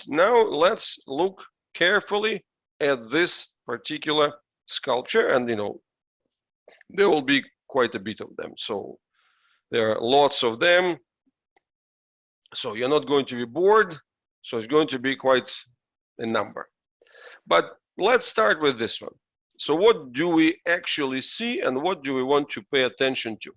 now let's look carefully at this particular sculpture, and there will be quite a bit of them. So there are lots of them. So you're not going to be bored. So it's going to be quite a number. But let's start with this one. So what do we actually see and what do we want to pay attention to?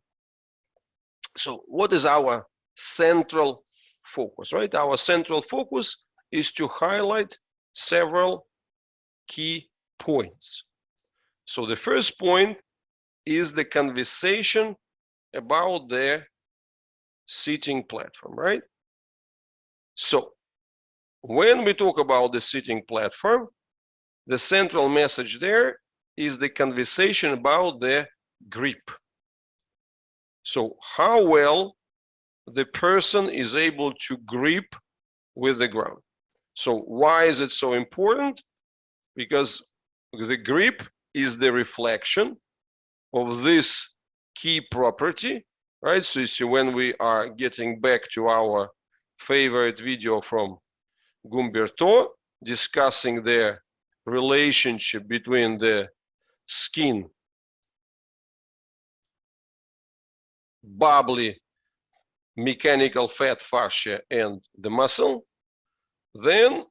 So what is our central focus, right? Our central focus is to highlight several key points. So the first point is the conversation about the seating platform, right? So when we talk about the seating platform, the central message there is the conversation about the grip. So how well the person is able to grip with the ground. So why is it so important? Because the grip is the reflection of this key property, right? So you see, when we are getting back to our favorite video from Gumberto, discussing the relationship between the skin, bubbly mechanical fat fascia, and the muscle, then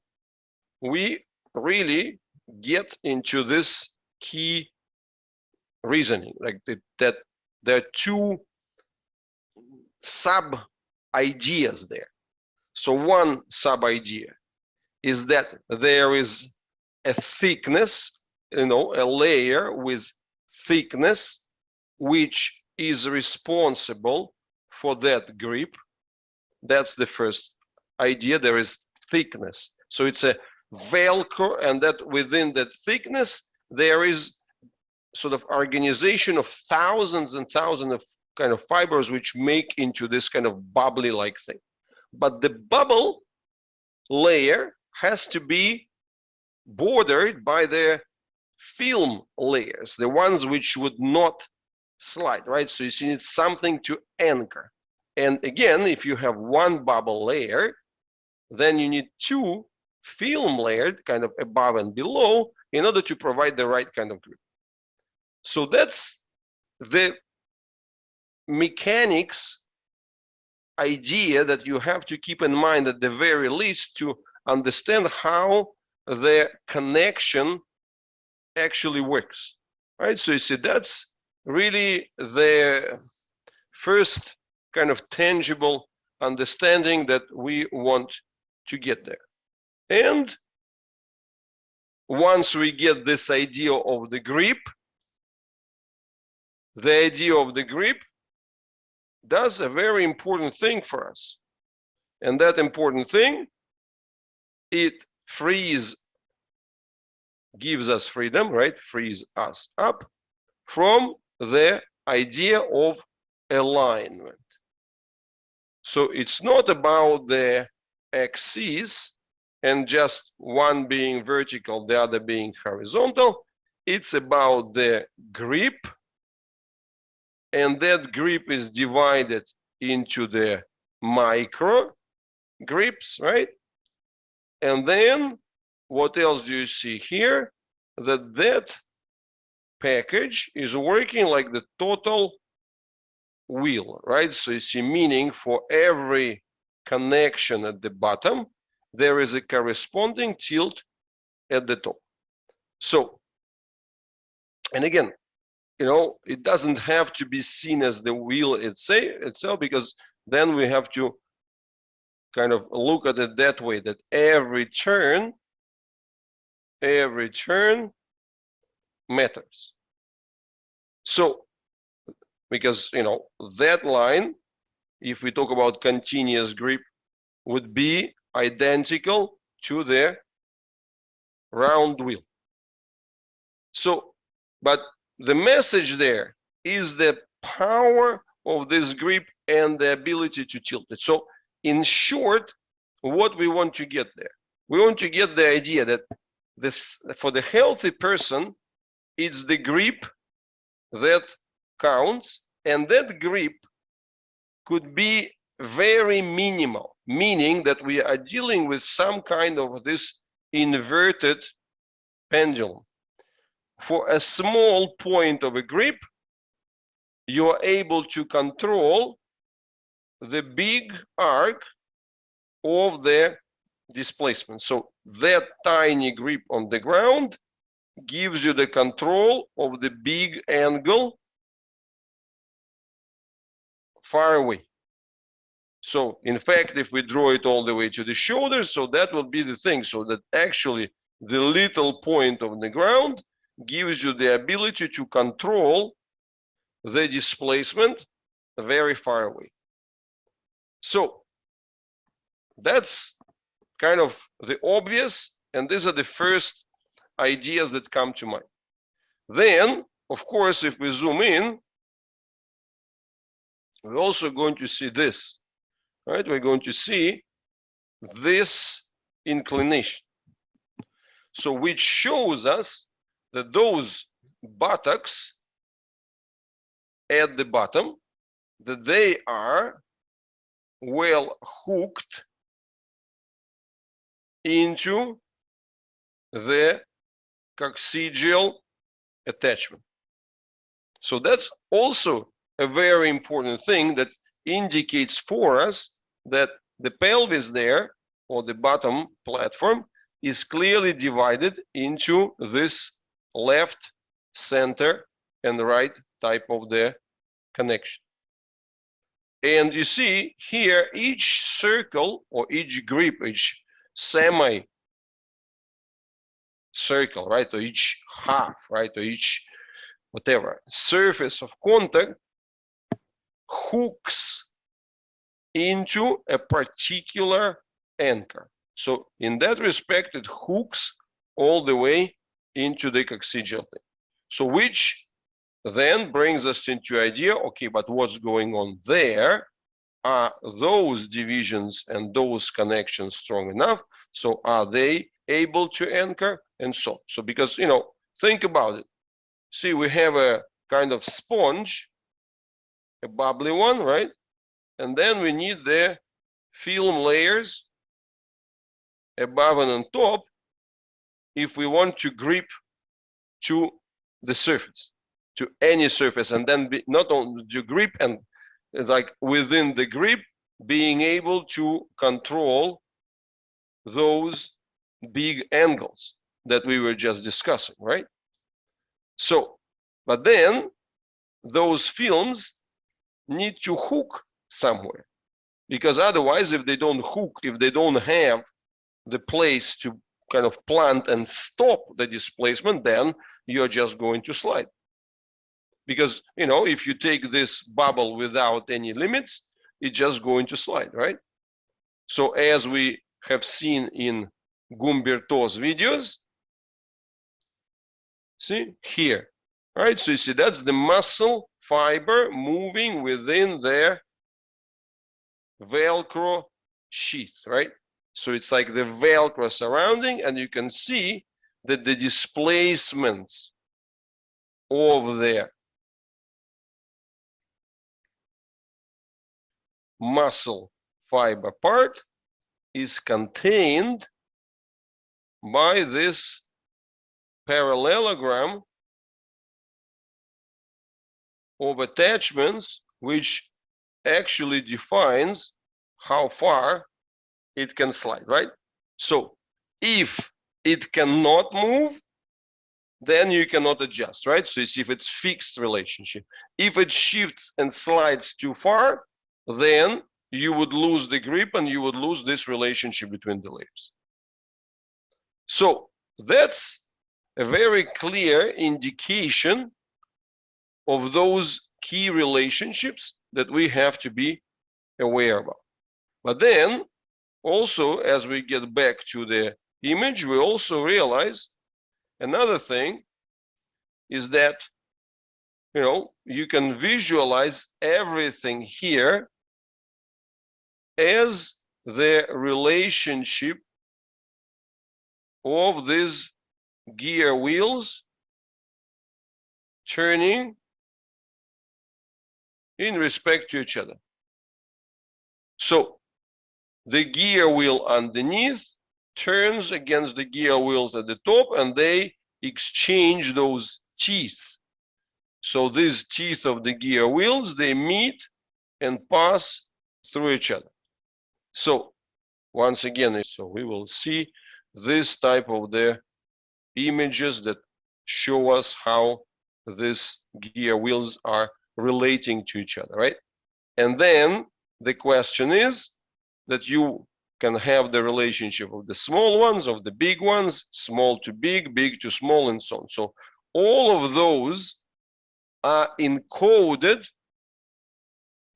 we really get into this key reasoning, like that there are two sub ideas there. So one sub idea is that there is a thickness, a layer with thickness, which is responsible for that grip. That's the first idea. There is thickness. So it's a Velcro, and that within that thickness, there is sort of organization of thousands and thousands of kind of fibers which make into this kind of bubbly like thing. But the bubble layer has to be bordered by the film layers, the ones which would not slide, right? So you need something to anchor. And again, if you have one bubble layer, then you need two film layered kind of above and below in order to provide the right kind of grip. So that's the mechanics idea that you have to keep in mind at the very least to understand how the connection actually works, right? So you see, that's really the first kind of tangible understanding that we want to get there. And once we get this idea of the grip, the idea of the grip does a very important thing for us. And that important thing, it gives us freedom, right? Frees us up from the idea of alignment. So it's not about the axes and just one being vertical, the other being horizontal. It's about the grip, and that grip is divided into the micro grips, right? And then what else do you see here? That package is working like the total wheel, right? So you see, meaning for every connection at the bottom, there is a corresponding tilt at the top. So, and again, it doesn't have to be seen as the wheel itself, because then we have to kind of look at it that way, that every turn matters. So, because, that line, if we talk about continuous grip, would be identical to the round wheel. So, but the message there is the power of this grip and the ability to tilt it. So in short, what we want to get there, we want to get the idea that this, for the healthy person, it's the grip that counts, and that grip could be very minimal. meaning that we are dealing with some kind of this inverted pendulum. For a small point of a grip, you are able to control the big arc of the displacement. So that tiny grip on the ground gives you the control of the big angle far away. So in fact, if we draw it all the way to the shoulder, so that will be the thing. So that actually the little point of the ground gives you the ability to control the displacement very far away. So that's kind of the obvious, and these are the first ideas that come to mind. Then, of course, if we zoom in, we're also going to see this, right? We're going to see this inclination. So which shows us that those buttocks at the bottom, that they are well hooked into the coccygeal attachment. So that's also a very important thing that indicates for us that the pelvis there, or the bottom platform, is clearly divided into this left, center, and right type of the connection. And you see here, each circle or each grip, each semi circle, right, or each half, right, or each whatever surface of contact hooks into a particular anchor. So in that respect, it hooks all the way into the coccygeal thing. So which then brings us into idea, okay, but what's going on there? Are those divisions and those connections strong enough? So are they able to anchor? And so because, you know, think about it. See, we have a kind of sponge, a bubbly one, right? And then we need the film layers above and on top if we want to grip to the surface, to any surface, and then not only to grip and like within the grip, being able to control those big angles that we were just discussing, right? So, but then those films need to hook somewhere, because otherwise, if they don't hook, if they don't have the place to kind of plant and stop the displacement, then you're just going to slide. Because, you know, if you take this bubble without any limits, it's just going to slide, right? So as we have seen in Gumberto's videos, see here, right? So you see that's the muscle fiber moving within their Velcro sheath, right? So it's like the Velcro surrounding, and you can see that the displacements of the muscle fiber part is contained by this parallelogram of attachments, which actually defines how far it can slide, right? So if it cannot move, then you cannot adjust, right? So you see if it's fixed relationship. If it shifts and slides too far, then you would lose the grip and you would lose this relationship between the layers. So that's a very clear indication of those key relationships that we have to be aware about. But then also, as we get back to the image, we also realize another thing is that, you know, you can visualize everything here as the relationship of these gear wheels turning in respect to each other. So the gear wheel underneath turns against the gear wheels at the top, and they exchange those teeth. So these teeth of the gear wheels, they meet and pass through each other. So once again, so we will see this type of the images that show us how these gear wheels are relating to each other, right? And then the question is that you can have the relationship of the small ones, of the big ones, small to big, big to small, and so on. So all of those are encoded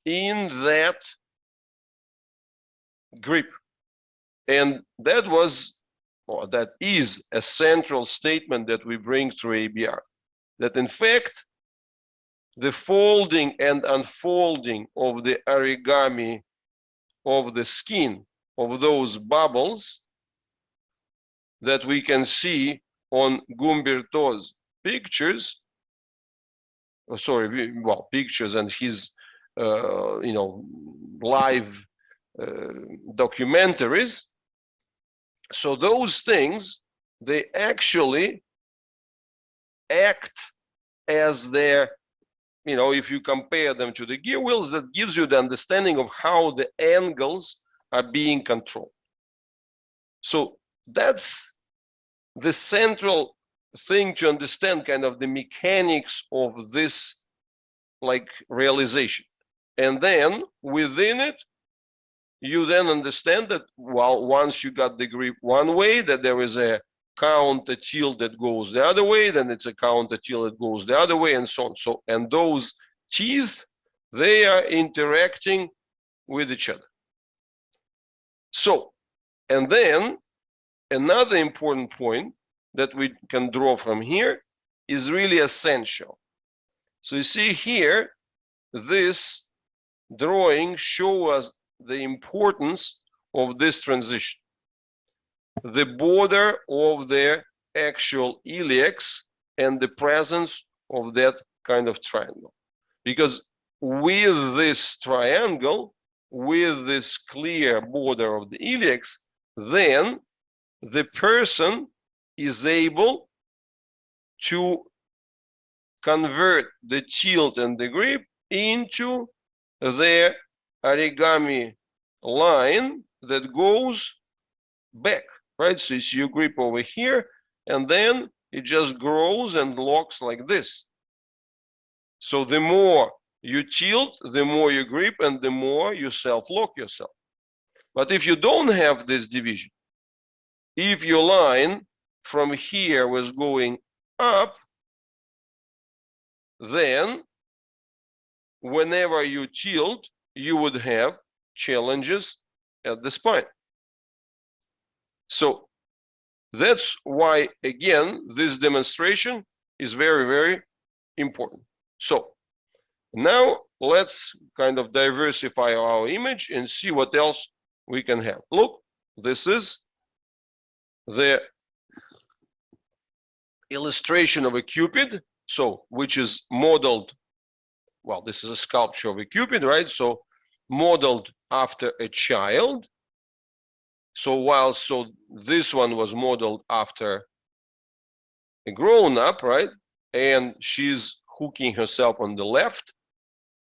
in that grip. And that was, or that is, a central statement that we bring through ABR, that in fact, the folding and unfolding of the origami of the skin of those bubbles that we can see on Gumberto's pictures, pictures and his, live documentaries. So those things, they actually act as their, if you compare them to the gear wheels, that gives you the understanding of how the angles are being controlled. So that's the central thing to understand, kind of the mechanics of this like realization. And then within it, you then understand that, well, once you got the grip one way, that there is a counter tilt that goes the other way, then it's a counter tilt that goes the other way, and so on. So, and those teeth, they are interacting with each other. So, and then another important point that we can draw from here is really essential. So you see here, this drawing shows us the importance of this transition, the border of the actual iliacs and the presence of that kind of triangle. Because with this triangle, with this clear border of the iliacs, then the person is able to convert the tilt and the grip into the origami line that goes back, right? So you see your grip over here, and then it just grows and locks like this. So the more you tilt, the more you grip, and the more you self-lock yourself. But if you don't have this division, if your line from here was going up, then whenever you tilt, you would have challenges at the spine. So that's why, again, this demonstration is very, very important. So now let's kind of diversify our image and see what else we can have. Look, this is the illustration of a Cupid, so which is modeled, well, this is a sculpture of a Cupid, right? So modeled after a child. So this one was modeled after a grown-up, right? And she's hooking herself on the left.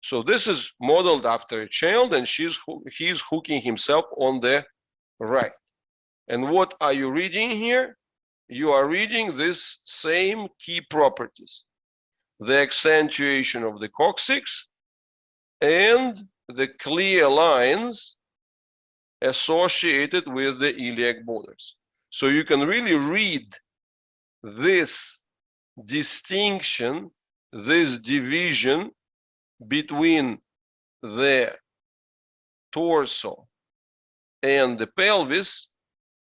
So this is modeled after a child, and he's hooking himself on the right. And what are you reading here? You are reading this same key properties: the accentuation of the coccyx and the clear lines associated with the iliac borders. So you can really read this distinction, this division between the torso and the pelvis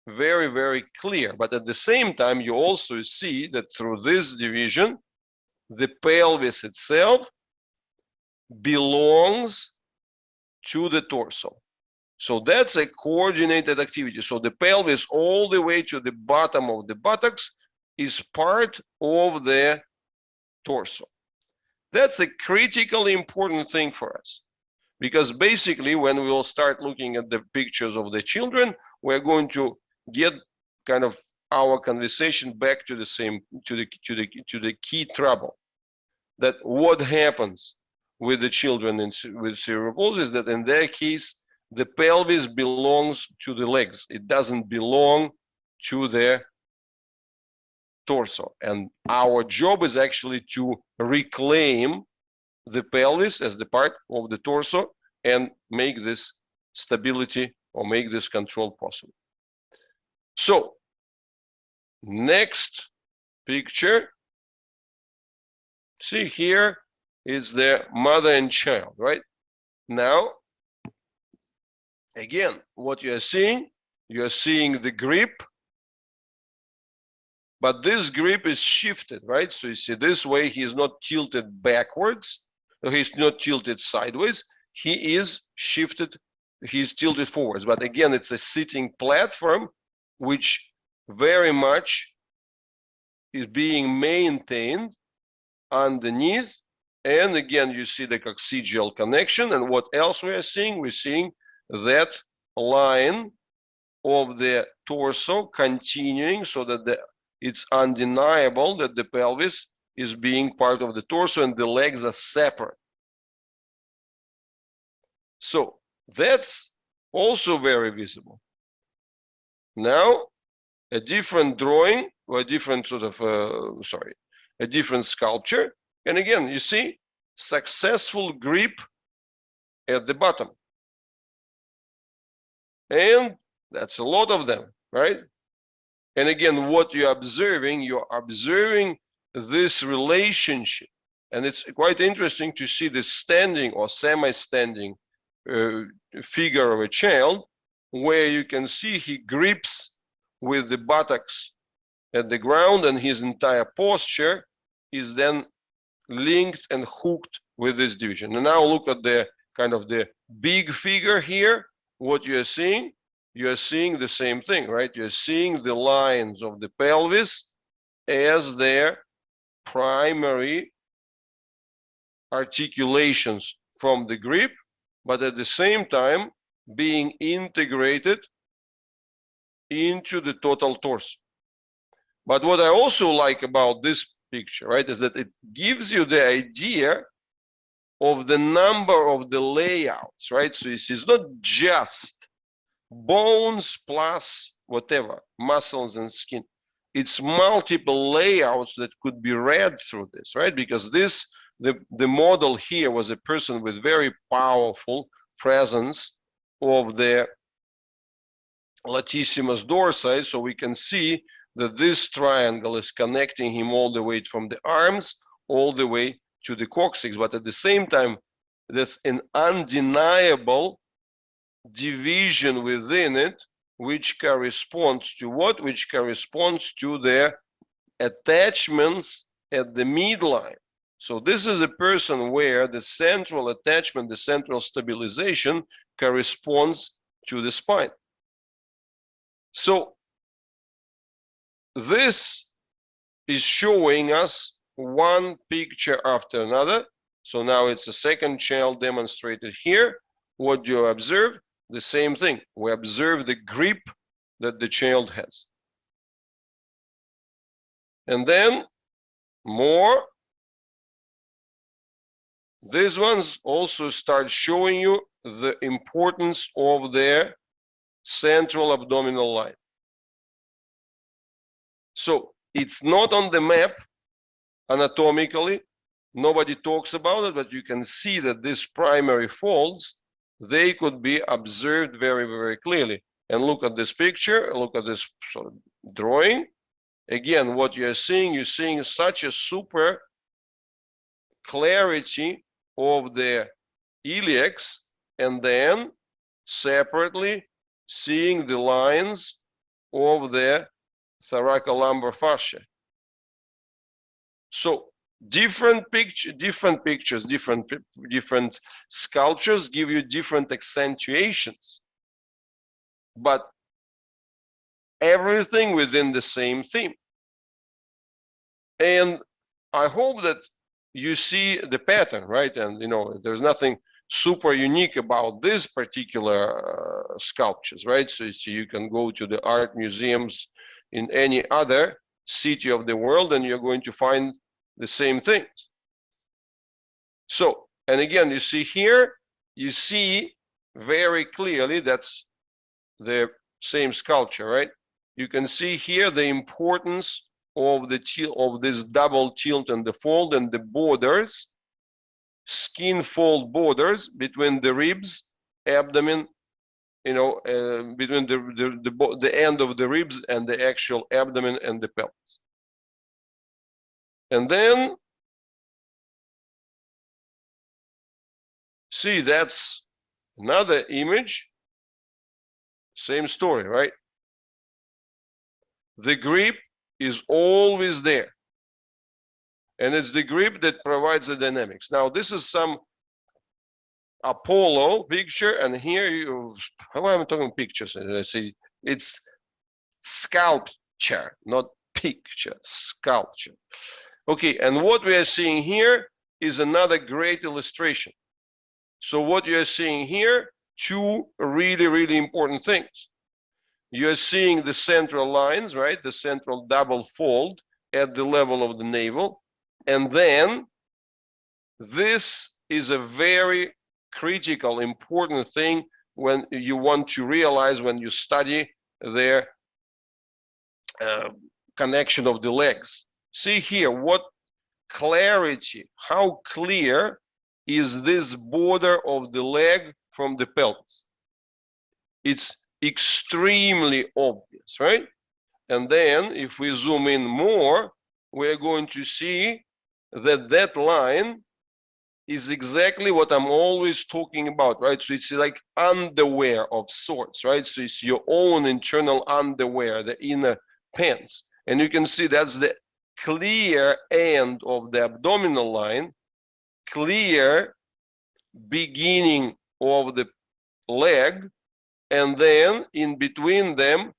very, very clear. But at the same time, you also see that through this division, the pelvis itself belongs to the torso. So that's a coordinated activity. So the pelvis all the way to the bottom of the buttocks is part of the torso. That's a critically important thing for us, Because basically, when we will start looking at the pictures of the children, we're going to get kind of our conversation back to the same, to the key trouble. That what happens with the children with cerebral palsy is that in their case, the pelvis belongs to the legs. It doesn't belong to their torso. And our job is actually to reclaim the pelvis as the part of the torso and make this stability or make this control possible. So, next picture. See, here is the mother and child, right? Now, again, what you're seeing the grip, but this grip is shifted, right? So you see this way, he is not tilted backwards, or he's not tilted sideways, he is shifted, he's tilted forwards. But again, it's a sitting platform, which very much is being maintained underneath. And again, you see the coccygeal connection. And what else we are seeing? We're seeing that line of the torso continuing, so that it's undeniable that the pelvis is being part of the torso and the legs are separate. So that's also very visible. Now, a different drawing, or a different sort of, a different sculpture. And again, you see successful grip at the bottom. And that's a lot of them, right? And again, what you're observing this relationship. And it's quite interesting to see the standing or semi-standing figure of a child, where you can see he grips with the buttocks at the ground, and his entire posture is then linked and hooked with this division. And now look at the kind of the big figure here. What you're seeing the same thing, right? You're seeing the lines of the pelvis as their primary articulations from the grip, but at the same time being integrated into the total torso. But what I also like about this picture, right, is that it gives you the idea of the number of the layouts, right? So it's not just bones plus whatever, muscles and skin. It's multiple layouts that could be read through this, right? Because the model here was a person with very powerful presence of the latissimus dorsi, so we can see that this triangle is connecting him all the way from the arms all the way to the coccyx. But at the same time, there's an undeniable division within it, which corresponds to what? Which corresponds to their attachments at the midline. So this is a person where the central attachment, the central stabilization corresponds to the spine. So this is showing us one picture after another. So now it's a second child demonstrated here. What do you observe? The same thing. We observe the grip that the child has. And then more. These ones also start showing you the importance of their central abdominal line. So it's not on the map anatomically, nobody talks about it, but you can see that these primary folds, they could be observed very, very clearly. And look at this picture, look at this sort of drawing. Again, what you're seeing such a super clarity of the iliacs, and then separately seeing the lines of the thoracolumbar fascia. So different pictures, different sculptures give you different accentuations, but everything within the same theme. And I hope that you see the pattern, right? And there's nothing super unique about this particular sculptures, right? So you can go to the art museums in any other city of the world and you're going to find the same things. So, and again, you see here, you see very clearly that's the same sculpture, right? You can see here the importance of the of this double tilt and the fold and the borders, skin fold borders between the ribs, abdomen, you know, between the end of the ribs and the actual abdomen and the pelvis. And then, see, that's another image, same story, right? The grip is always there. And it's the grip that provides the dynamics. Now, this is some Apollo picture, and here you, how am I talking pictures? It's sculpture, not picture, sculpture. Okay, and what we are seeing here is another great illustration. So what you are seeing here, two really, really important things. You're seeing the central lines, right? The central double fold at the level of the navel. And then this is a very critical, important thing when you want to realize when you study the connection of the legs. See here, what clarity, how clear is this border of the leg from the pelvis? It's extremely obvious, right? And then if we zoom in more, we're going to see that that line is exactly what I'm always talking about, right? So it's like underwear of sorts, right? So it's your own internal underwear, the inner pants. And you can see that's the clear end of the abdominal line, clear beginning of the leg, and then in between them,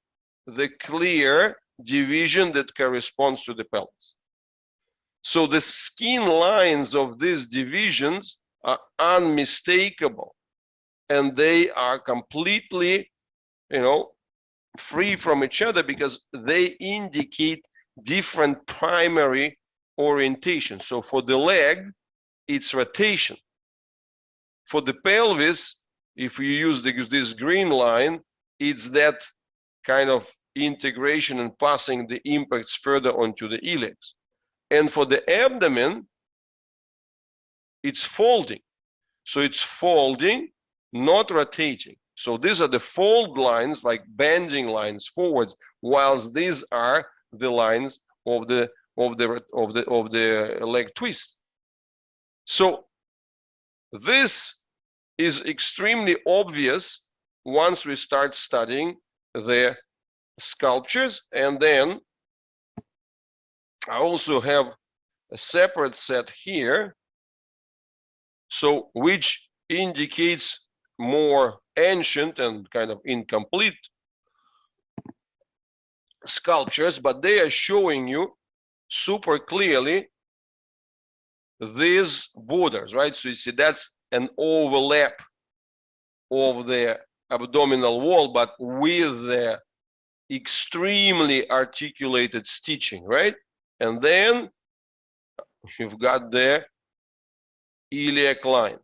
the clear division that corresponds to the pelvis. So the skin lines of these divisions are unmistakable, and they are completely, you know, free from each other because they indicate different primary orientation. So for the leg, it's rotation. For the pelvis, if you use this green line, it's that kind of integration and passing the impacts further onto the iliacs. And for the abdomen, it's folding. So it's folding, not rotating. So these are the fold lines, like bending lines forwards, whilst these are the lines of the leg twist. So this is extremely obvious once we start studying the sculptures. And then I also have a separate set here, so which indicates more ancient and kind of incomplete sculptures, but they are showing you super clearly these borders, right? So you see that's an overlap of the abdominal wall, but with the extremely articulated stitching, right? And then you've got the iliac line.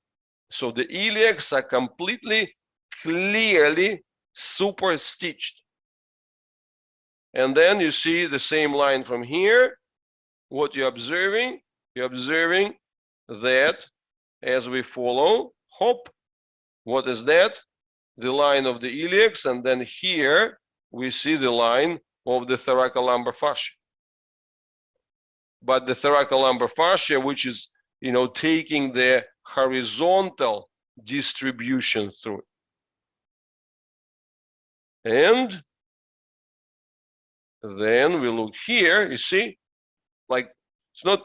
So the iliacs are completely clearly super stitched. And then you see the same line from here. What you're observing that as we follow, hop, what is that? The line of the iliacs, and then here we see the line of the thoracolumbar fascia. But the thoracolumbar fascia, which is, you know, taking the horizontal distribution through it. And then we look here, you see, like it's not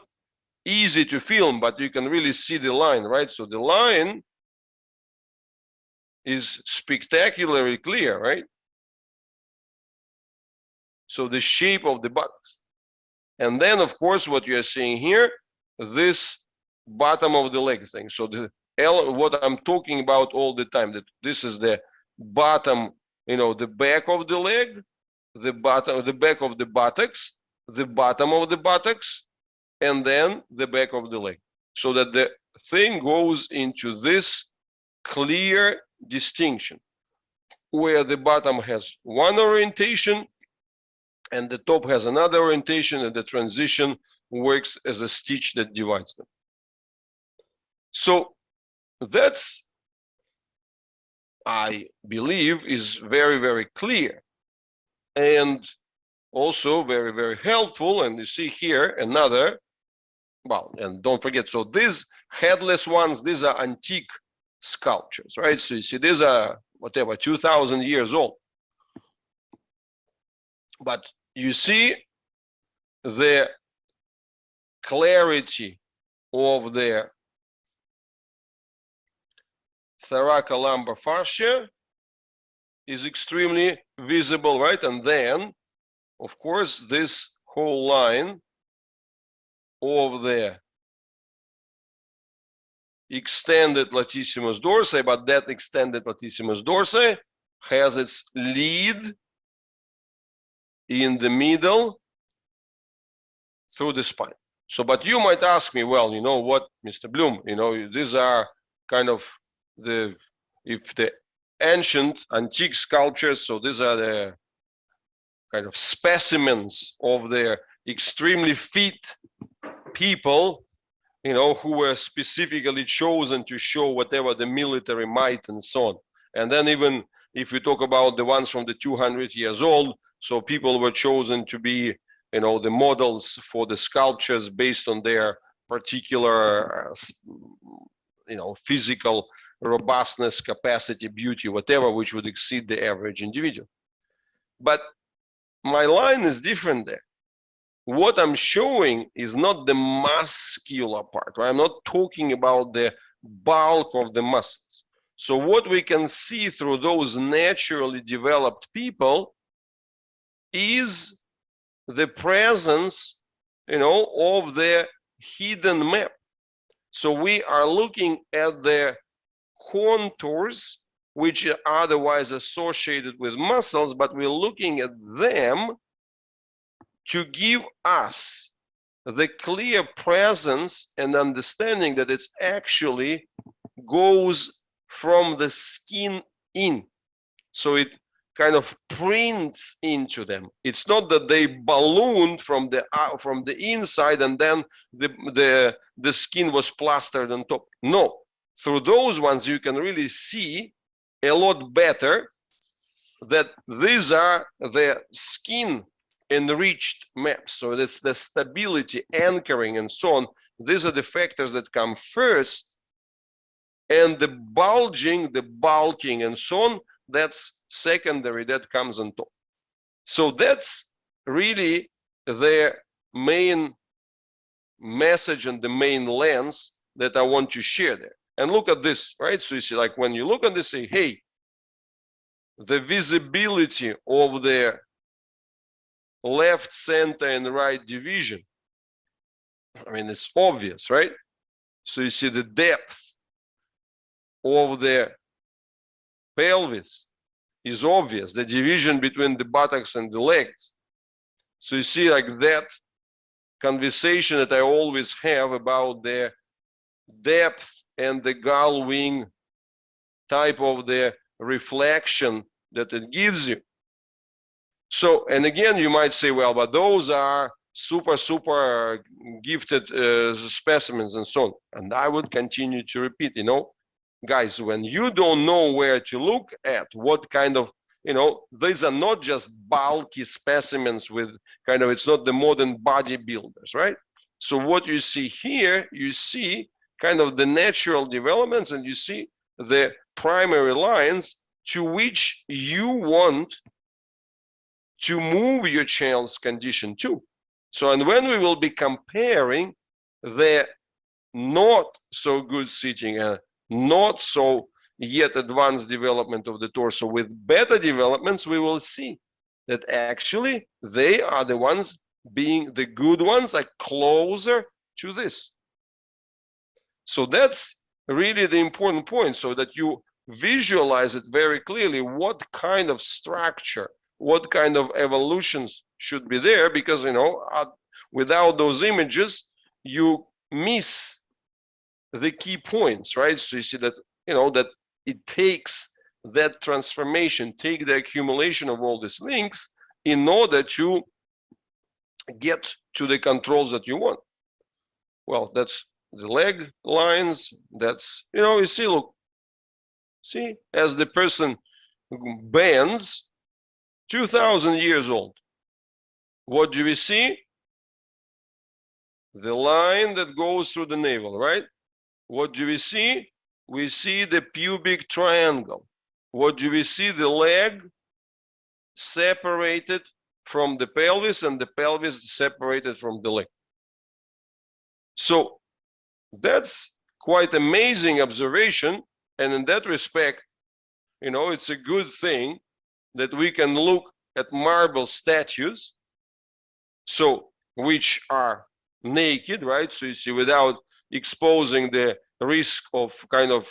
easy to film, but you can really see the line, right? So the line is spectacularly clear, right? So the shape of the buttocks. And then, of course, what you're seeing here, this bottom of the leg thing. So what I'm talking about all the time, that this is the bottom, the back of the leg, the back of the buttocks, the bottom of the buttocks, and then the back of the leg. So that the thing goes into this clear distinction, where the bottom has one orientation and the top has another orientation, and the transition works as a stitch that divides them. So that's, I believe, is very, very clear and also very, very helpful. And you see here another, well, and don't forget, so these headless ones, these are antique sculptures, right? So you see, these are whatever, 2,000 years old. But you see the clarity of the thoracolumbar fascia is extremely visible, right? And then, of course, this whole line of the extended latissimus dorsi, but that extended latissimus dorsi has its lead in the middle through the spine. So, but you might ask me, well, you know what, Mr. Blyum, these are kind of if the ancient antique sculptures, so these are the kind of specimens of the extremely fit people, who were specifically chosen to show whatever the military might and so on. And then even if we talk about the ones from the 200 years old, so people were chosen to be, the models for the sculptures based on their particular, physical robustness, capacity, beauty, whatever, which would exceed the average individual. But my line is different there. What I'm showing is not the muscular part, right? I'm not talking about the bulk of the muscles. So what we can see through those naturally developed people is the presence, of the hidden map. So we are looking at the contours which are otherwise associated with muscles, but we're looking at them to give us the clear presence and understanding that it's actually goes from the skin in. So it kind of prints into them. It's not that they ballooned from the inside and then the skin was plastered on top. No, through those ones you can really see a lot better that these are the skin enriched maps. So that's the stability, anchoring, and so on. These are the factors that come first, and the bulging, the bulking, and so on, that's secondary, that comes on top. So that's really the main message and the main lens that I want to share there. And look at this, right? So you see, like when you look at this, say, hey, the visibility of the left, center, and right division, I mean, it's obvious, right? So you see the depth of the pelvis is obvious, the division between the buttocks and the legs. So you see, like that conversation that I always have about the depth and the gull wing type of the reflection that it gives you. So, and again, you might say, well, but those are super gifted specimens and so on. And I would continue to repeat, guys, when you don't know where to look at, what kind of, these are not just bulky specimens with kind of, it's not the modern bodybuilders, right? So what you see here, you see kind of the natural developments, and you see the primary lines to which you want to move your child's condition to. So, and when we will be comparing the not so good sitting and not so yet advanced development of the torso with better developments, we will see that actually they are the ones being the good ones, are closer to this. So that's really the important point, so that you visualize it very clearly, what kind of structure, what kind of evolutions should be there, because without those images you miss the key points, right? So you see that that it takes that transformation, take the accumulation of all these links in order to get to the controls that you want. Well, that's the leg lines. That's, you see, look, see, as the person bends, 2,000 years old. What do we see? The line that goes through the navel, right? What do we see? We see the pubic triangle. What do we see? The leg separated from the pelvis, and the pelvis separated from the leg. So that's quite amazing observation, and in that respect, it's a good thing that we can look at marble statues, so which are naked, right? So you see, without exposing the risk of kind of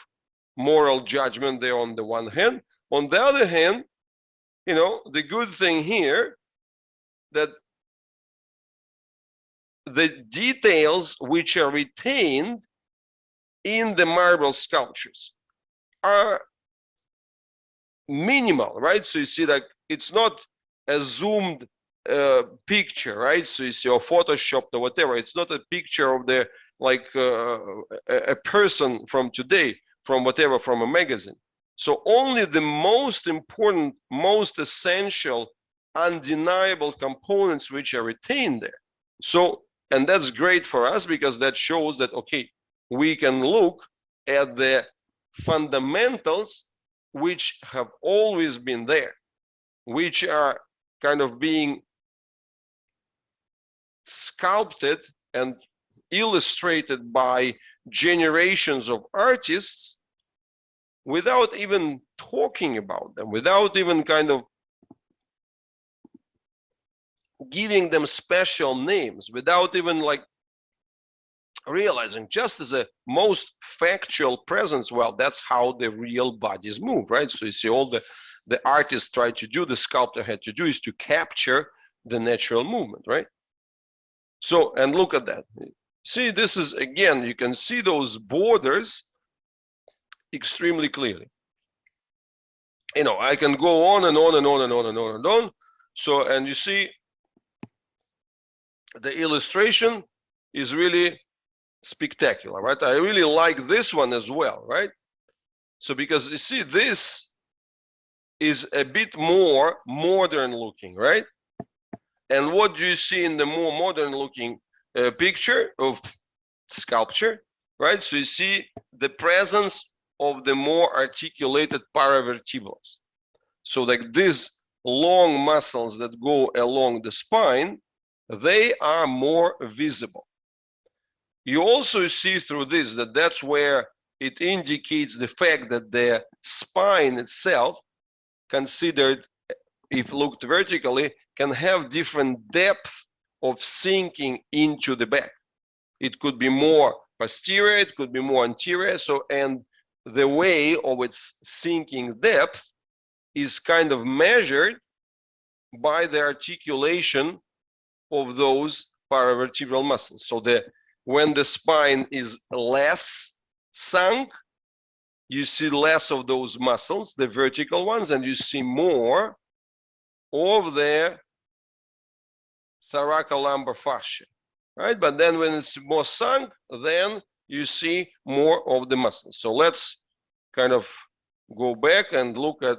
moral judgment there on the one hand. On the other hand, the good thing here, that the details which are retained in the marble sculptures are minimal, right? So you see, like, it's not a zoomed picture, right? So you see, or photoshopped or whatever. It's not a picture of the, like, a person from today, from whatever, from a magazine. So only the most important, most essential, undeniable components which are retained there. So, and that's great for us, because that shows that, okay, we can look at the fundamentals which have always been there, which are kind of being sculpted and illustrated by generations of artists without even talking about them, without even kind of giving them special names, without even like realizing, just as a most factual presence. Well, that's how the real bodies move, right? So you see, all the artist tried to do, the sculptor had to do, is to capture the natural movement, right? So, and look at that. See, this is, again, you can see those borders extremely clearly. I can go on and on and on and on and on and on. So, and you see, the illustration is really spectacular, right? I really like this one as well, right? So, because you see, this is a bit more modern looking, right? And what do you see in the more modern looking picture of sculpture, right? So you see the presence of the more articulated paravertebrals. So like these long muscles that go along the spine, they are more visible. You also see through this that that's where it indicates the fact that the spine itself, considered, if looked vertically, can have different depth of sinking into the back. It could be more posterior, it could be more anterior. So, and the way of its sinking depth is kind of measured by the articulation of those paravertebral muscles. So when the spine is less sunk, you see less of those muscles, the vertical ones, and you see more of the thoracolumbar fascia, right? But then when it's more sunk, then you see more of the muscles. So let's kind of go back and look at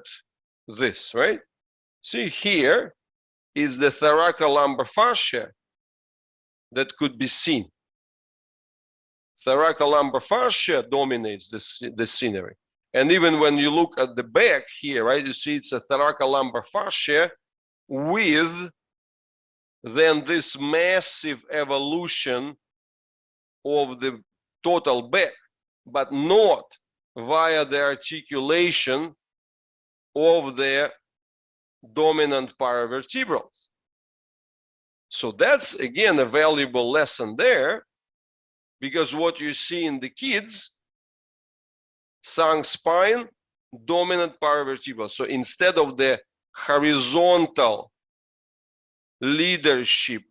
this, right? See, here is the thoracolumbar fascia that could be seen. Thoracolumbar fascia dominates the scenery. And even when you look at the back here, right, you see it's a thoracolumbar fascia with then this massive evolution of the total back, but not via the articulation of the dominant paravertebrals. So that's, again, a valuable lesson there, because what you see in the kids sunk spine, dominant paravertebral. So instead of the horizontal leadership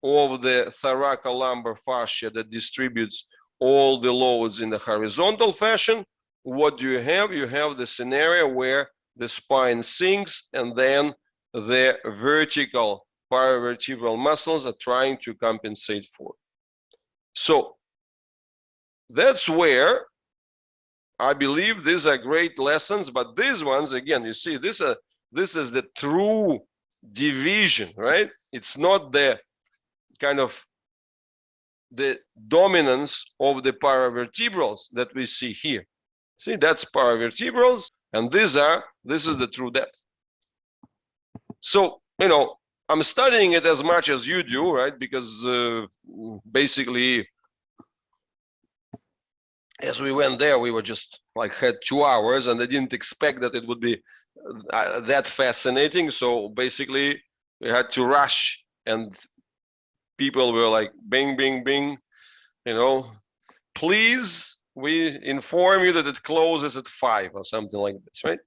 of the thoracolumbar fascia that distributes all the loads in the horizontal fashion, what do you have? You have the scenario where the spine sinks and then the vertical paravertebral muscles are trying to compensate for. So that's where I believe these are great lessons, but these ones, again, you see, this is the true division, right? It's not the kind of the dominance of the paravertebrals that we see here. See, that's paravertebrals, and this is the true depth. So, I'm studying it as much as you do, right? Because basically, as we went there, we were just like had 2 hours, and I didn't expect that it would be that fascinating. So basically, we had to rush, and people were like, bing, bing, bing, please, we inform you that it closes at 5 or something like this, right?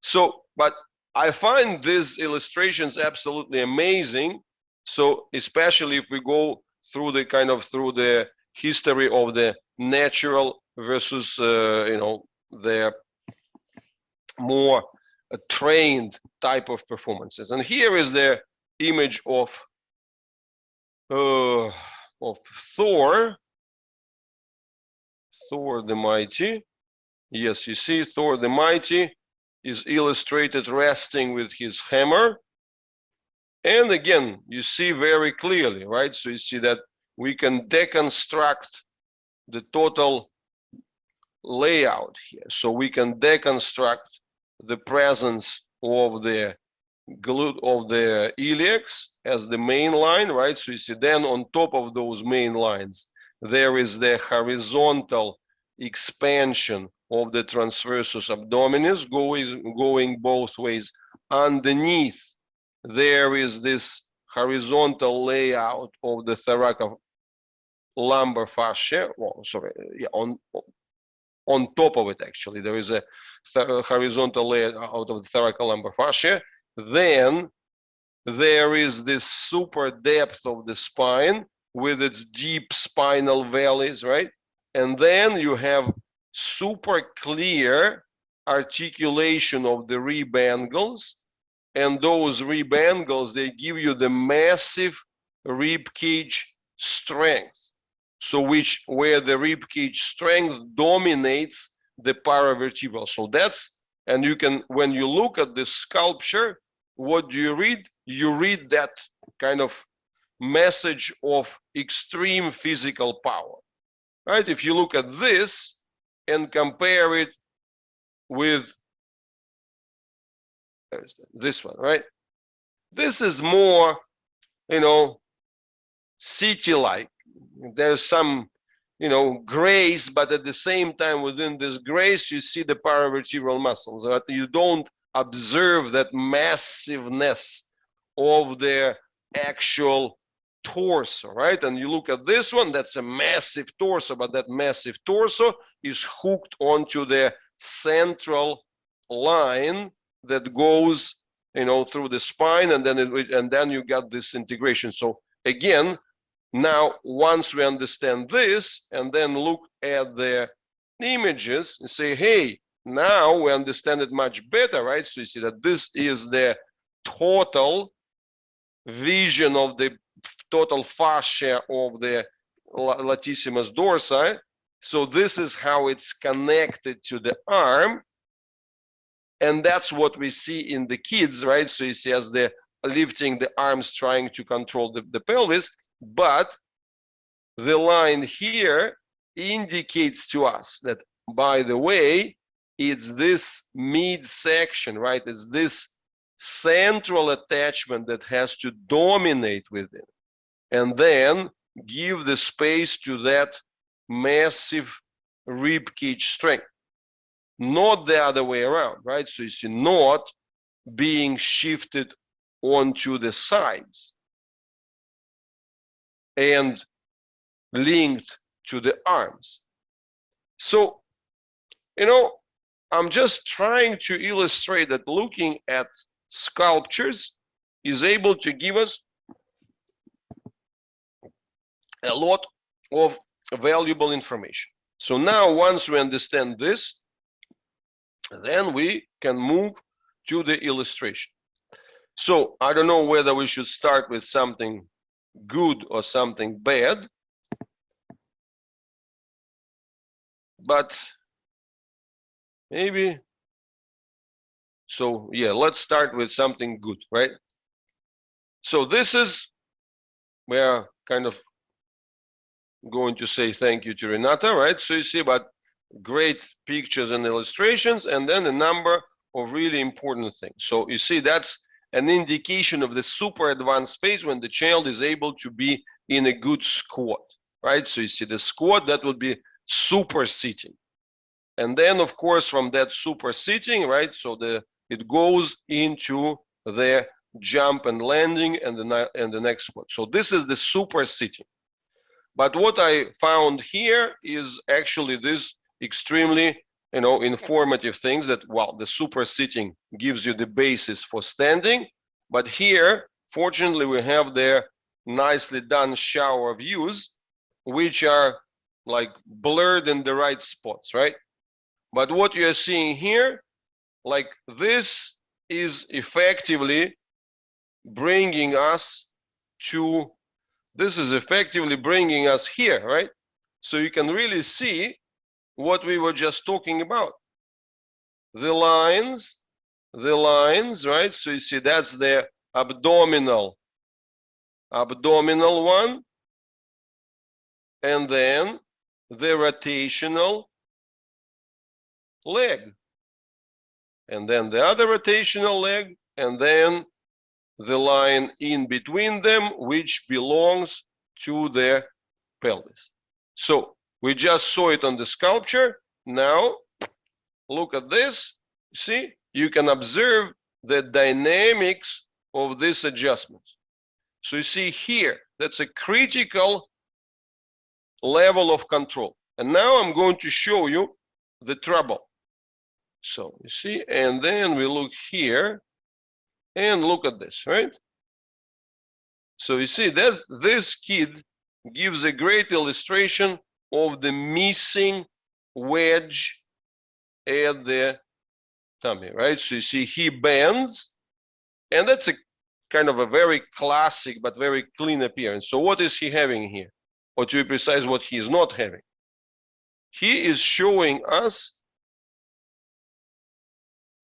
So, but I find these illustrations absolutely amazing. So, especially if we go through the history of the natural versus, the more trained type of performances. And here is the image of Thor the Mighty. Yes, you see Thor the Mighty is illustrated resting with his hammer. And again, you see very clearly, right? So you see that we can deconstruct the total layout here. So we can deconstruct the presence of the glute of the iliacs as the main line, right? So you see then on top of those main lines, there is the horizontal expansion of the transversus abdominis going both ways. Underneath, there is this horizontal layout of the thoracolumbar fascia. Well, sorry, yeah, on top of it, actually, there is a horizontal layout of the thoracolumbar fascia. Then there is this super depth of the spine with its deep spinal valleys, right? And then you have super clear articulation of the rib angles, and those rib angles, they give you the massive rib cage strength. So where the rib cage strength dominates the paravertebral. So that's, and you can, when you look at this sculpture, what do you read? You read that kind of message of extreme physical power, right? If you look at this and compare it with this one, right? This is more, city-like. There's some, grace, but at the same time, within this grace, you see the paravertebral muscles, right? You don't observe that massiveness of the actual torso, right? And you look at this one, that's a massive torso, but that massive torso is hooked onto the central line that goes, through the spine, and then you got this integration. So again, now once we understand this and then look at the images and say, hey, now we understand it much better, right? So you see that this is the total vision of the total fascia of the latissimus dorsi. So this is how it's connected to the arm. And that's what we see in the kids, right? So you see as they're lifting the arms, trying to control the pelvis. But the line here indicates to us that, by the way, it's this midsection, right? It's this central attachment that has to dominate within, and then give the space to that massive rib cage strength, not the other way around, right? So you see, not being shifted onto the sides and linked to the arms. So You know, I'm just trying to illustrate that looking at sculptures is able to give us a lot of valuable information. So now once we understand this, then we can move to the illustration. So I don't know whether we should start with something good or something bad, but maybe, so yeah, let's start with something good, right? So this is, we're kind of going to say thank you to Renata, right? So you see about great pictures and illustrations, and then a number of really important things. So you see that's an indication of the super advanced phase when the child is able to be in a good squat, right? So you see the squat, that would be super sitting. And then of course from that super sitting, right, so it goes into the jump and landing and the next squat. So this is the super sitting. But what I found here is actually this extremely, informative things that, well, the super sitting gives you the basis for standing. But here, fortunately, we have the nicely done shower views, which are like blurred in the right spots, right? But what you are seeing here, like this is effectively bringing us to, this is effectively bringing us here, right? So you can really see what we were just talking about. The lines, right? So you see that's the abdominal one, and then the rotational leg, and then the other rotational leg, and then the line in between them, which belongs to the pelvis. So we just saw it on the sculpture. Now look at this. See, you can observe the dynamics of this adjustment. So you see here, that's a critical level of control. And now I'm going to show you the trouble. So you see, and then we look here and look at this, right? So you see that this kid gives a great illustration of the missing wedge at the tummy, right? So you see he bends, and that's a kind of a very classic but very clean appearance. So what is he having here? Or to be precise, what he is not having. He is showing us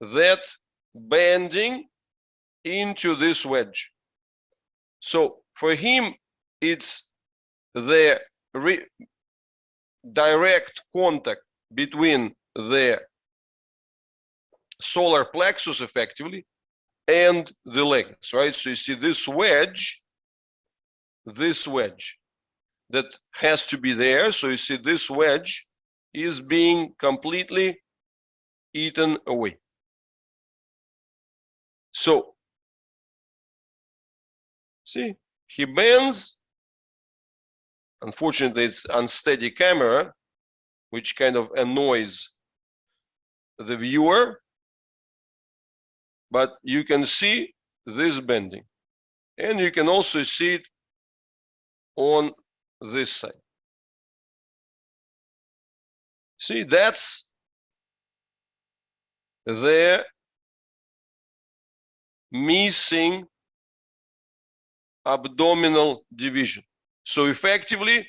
that bending into this wedge. So for him, it's the direct contact between the solar plexus effectively and the legs, right? So you see this wedge that has to be there. So you see this wedge is being completely eaten away. So see, he bends. Unfortunately, it's unsteady camera, which kind of annoys the viewer. But you can see this bending. And you can also see it on this side. See, that's the missing abdominal division. So effectively,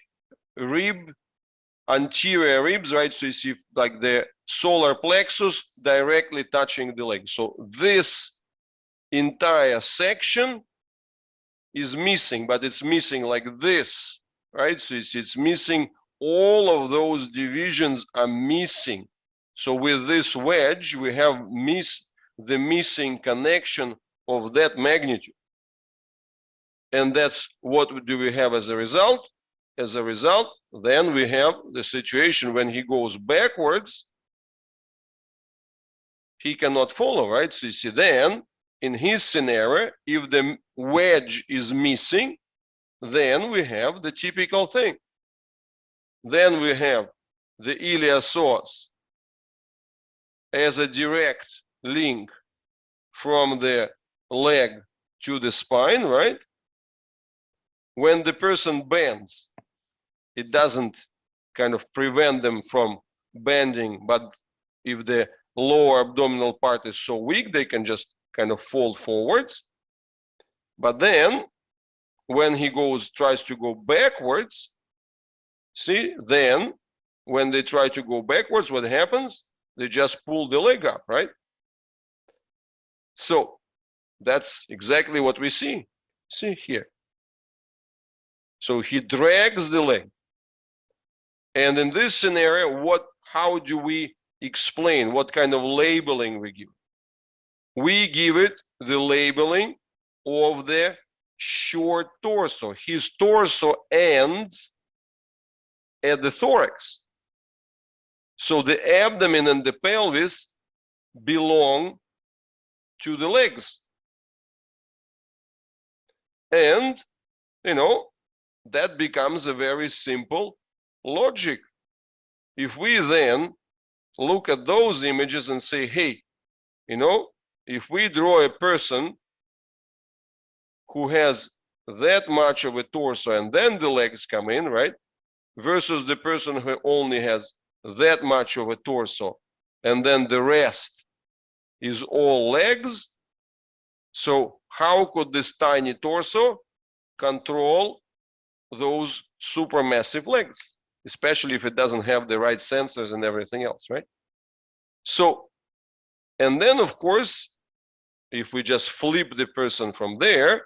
anterior ribs, right? So you see like the solar plexus directly touching the leg. So this entire section is missing, but it's missing like this, right? So you see it's missing, all of those divisions are missing. So with this wedge, we have the missing connection of that magnitude. And that's what do we have as a result? As a result, then we have the situation when he goes backwards, he cannot follow, right? So you see then, in his scenario, if the wedge is missing, then we have the typical thing. Then we have the iliopsoas as a direct link from the leg to the spine, right? When the person bends, it doesn't kind of prevent them from bending, but if the lower abdominal part is so weak, they can just kind of fold forwards. But then when he tries to go backwards, see, then when they try to go backwards, what happens? They just pull the leg up, right? So that's exactly what we see. See here. So he drags the leg. And in this scenario, how do we explain what kind of labeling we give? We give it the labeling of the short torso. His torso ends at the thorax. So the abdomen and the pelvis belong to the legs. And, that becomes a very simple logic. If we then look at those images and say, hey, if we draw a person who has that much of a torso and then the legs come in, right? Versus the person who only has that much of a torso and then the rest is all legs. So how could this tiny torso control those supermassive legs, especially if it doesn't have the right sensors and everything else, right? So, and then of course, if we just flip the person from there,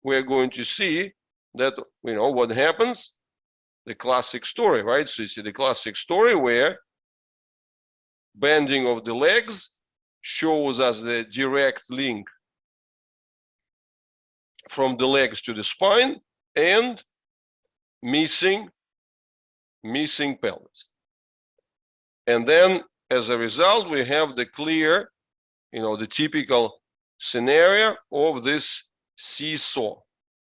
we're going to see that, what happens, the classic story, right? So you see the classic story where bending of the legs shows us the direct link from the legs to the spine and missing pelvis. And then as a result, we have the clear, the typical scenario of this seesaw,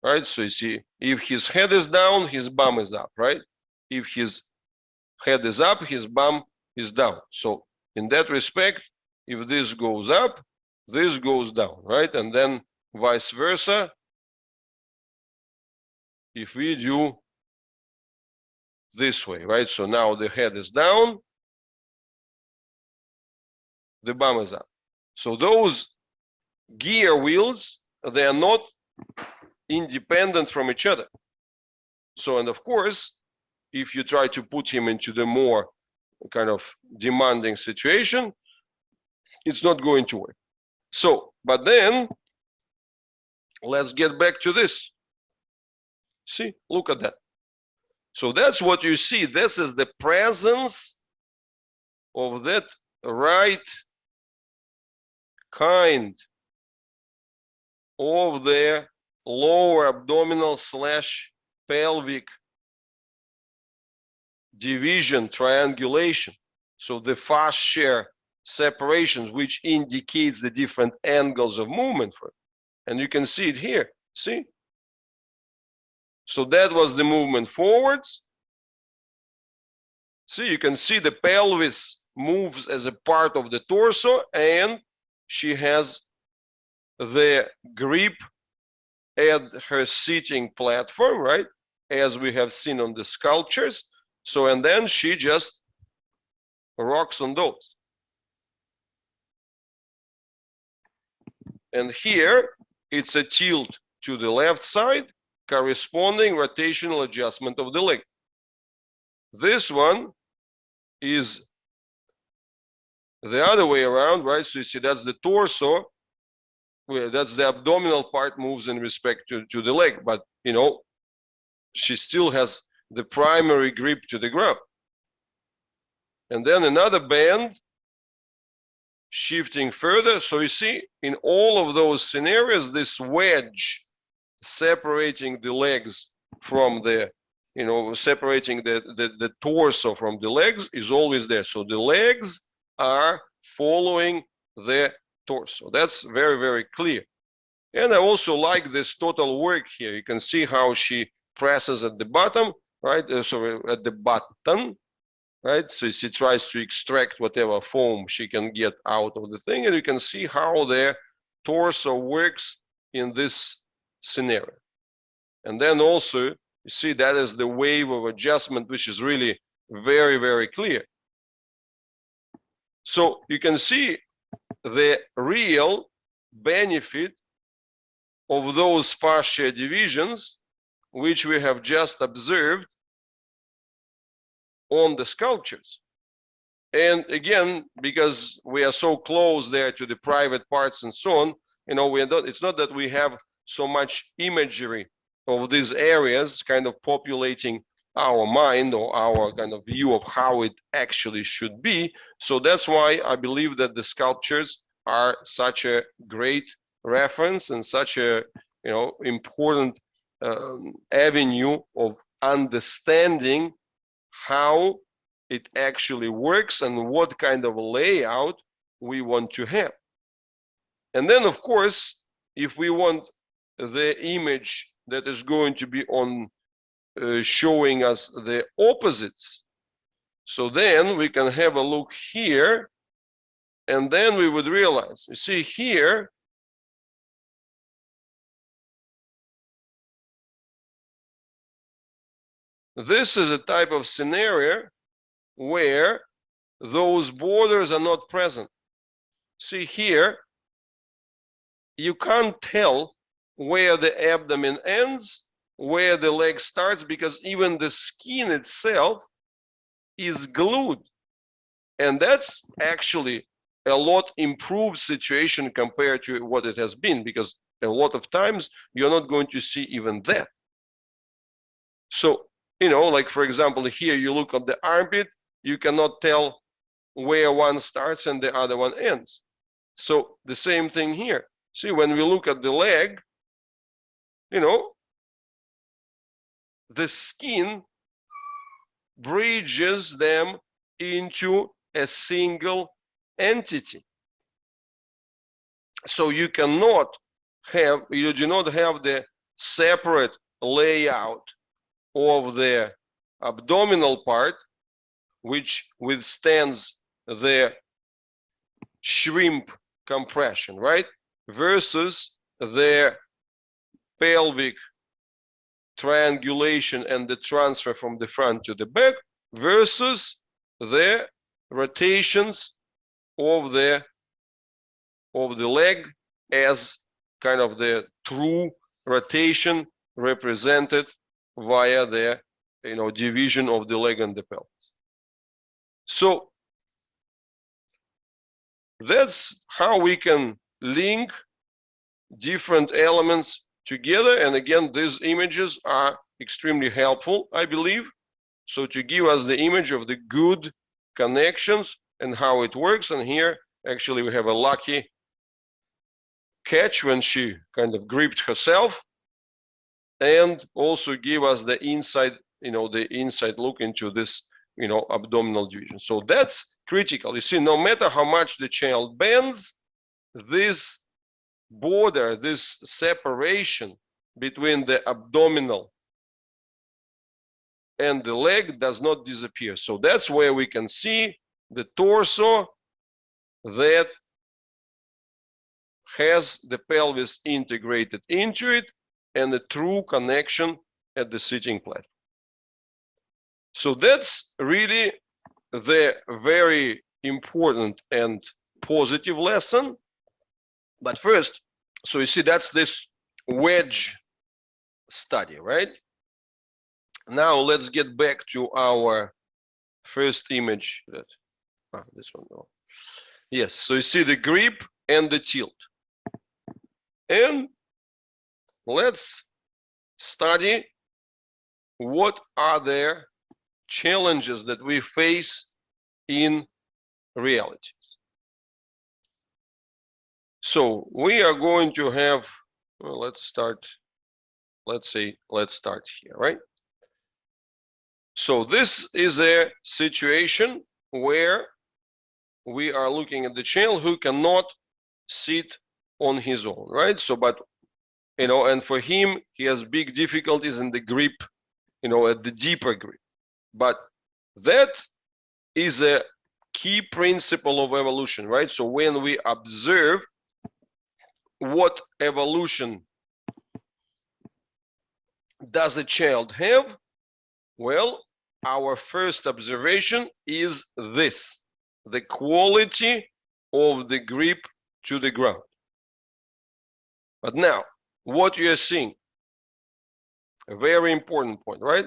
right? So you see, if his head is down, his bum is up, right? If his head is up, his bum is down. So in that respect, if this goes up, this goes down, right? And then vice versa, if we do this way, right? So now the head is down, the bum is up. So those gear wheels, they are not independent from each other. So, and of course, if you try to put him into the more kind of demanding situation, it's not going to work. So, but then let's get back to this. See, look at that. So that's what you see. This is the presence of that right kind of the lower abdominal / pelvic division, triangulation. So the fascia separations, which indicates the different angles of movement for it. And you can see it here, see? So that was the movement forwards. See, you can see the pelvis moves as a part of the torso, and she has the grip at her sitting platform, right? As we have seen on the sculptures. So, and then she just rocks on those. And here, it's a tilt to the left side, corresponding rotational adjustment of the leg. This one is the other way around, right? So you see that's the torso, where that's the abdominal part moves in respect to the leg, but she still has the primary grip to the ground. And then another bend, shifting further. So you see, in all of those scenarios, this wedge separating the legs from the, separating the torso from the legs is always there. So the legs are following the torso. That's very, very clear. And I also like this total work here. You can see how she presses at the bottom, right? So at the button, right? So she tries to extract whatever foam she can get out of the thing, and you can see how the torso works in this scenario. And then also, you see that is the wave of adjustment, which is really very, very clear. So you can see the real benefit of those fascia divisions, which we have just observed on the sculptures. And again, because we are so close there to the private parts and so on, we are not, it's not that we have so much imagery of these areas kind of populating our mind or our kind of view of how it actually should be. So that's why I believe that the sculptures are such a great reference and such a important avenue of understanding how it actually works and what kind of layout we want to have. And then, of course, if we want the image that is going to be on showing us the opposites, so then we can have a look here, and then we would realize, you see here, this is a type of scenario where those borders are not present. See here, you can't tell where the abdomen ends, where the leg starts, because even the skin itself is glued. And that's actually a lot improved situation compared to what it has been, because a lot of times you're not going to see even that. So, like for example, here you look at the armpit, you cannot tell where one starts and the other one ends. So the same thing here. See, when we look at the leg, the skin bridges them into a single entity. So you do not have the separate layout of the abdominal part, which withstands the shrimp compression, right? Versus the pelvic triangulation and the transfer from the front to the back, versus the rotations of the leg as kind of the true rotation represented via the division of the leg and the pelvis. So that's how we can link different elements together. And again, these images are extremely helpful, I believe. So to give us the image of the good connections and how it works. And here, actually, we have a lucky catch when she kind of gripped herself, and also give us the inside, the inside look into this, abdominal division. So that's critical. You see, no matter how much the child bends, this border, this separation between the abdominal and the leg does not disappear. So that's where we can see the torso that has the pelvis integrated into it and a true connection at the sitting platform. So that's really the very important and positive lesson. But first, so you see, that's this wedge study, right? Now let's get back to our first image. This one, no. Yes, so you see the grip and the tilt. And let's study what are the challenges that we face in reality. So we are going to have, well, let's start here, right? So this is a situation where we are looking at the child who cannot sit on his own, right? So, but, and for him, he has big difficulties in the grip, at the deeper grip. But that is a key principle of evolution, right? So when we observe what evolution does a child have, well, our first observation is this: the quality of the grip to the ground. But now, what you are seeing, a very important point, right?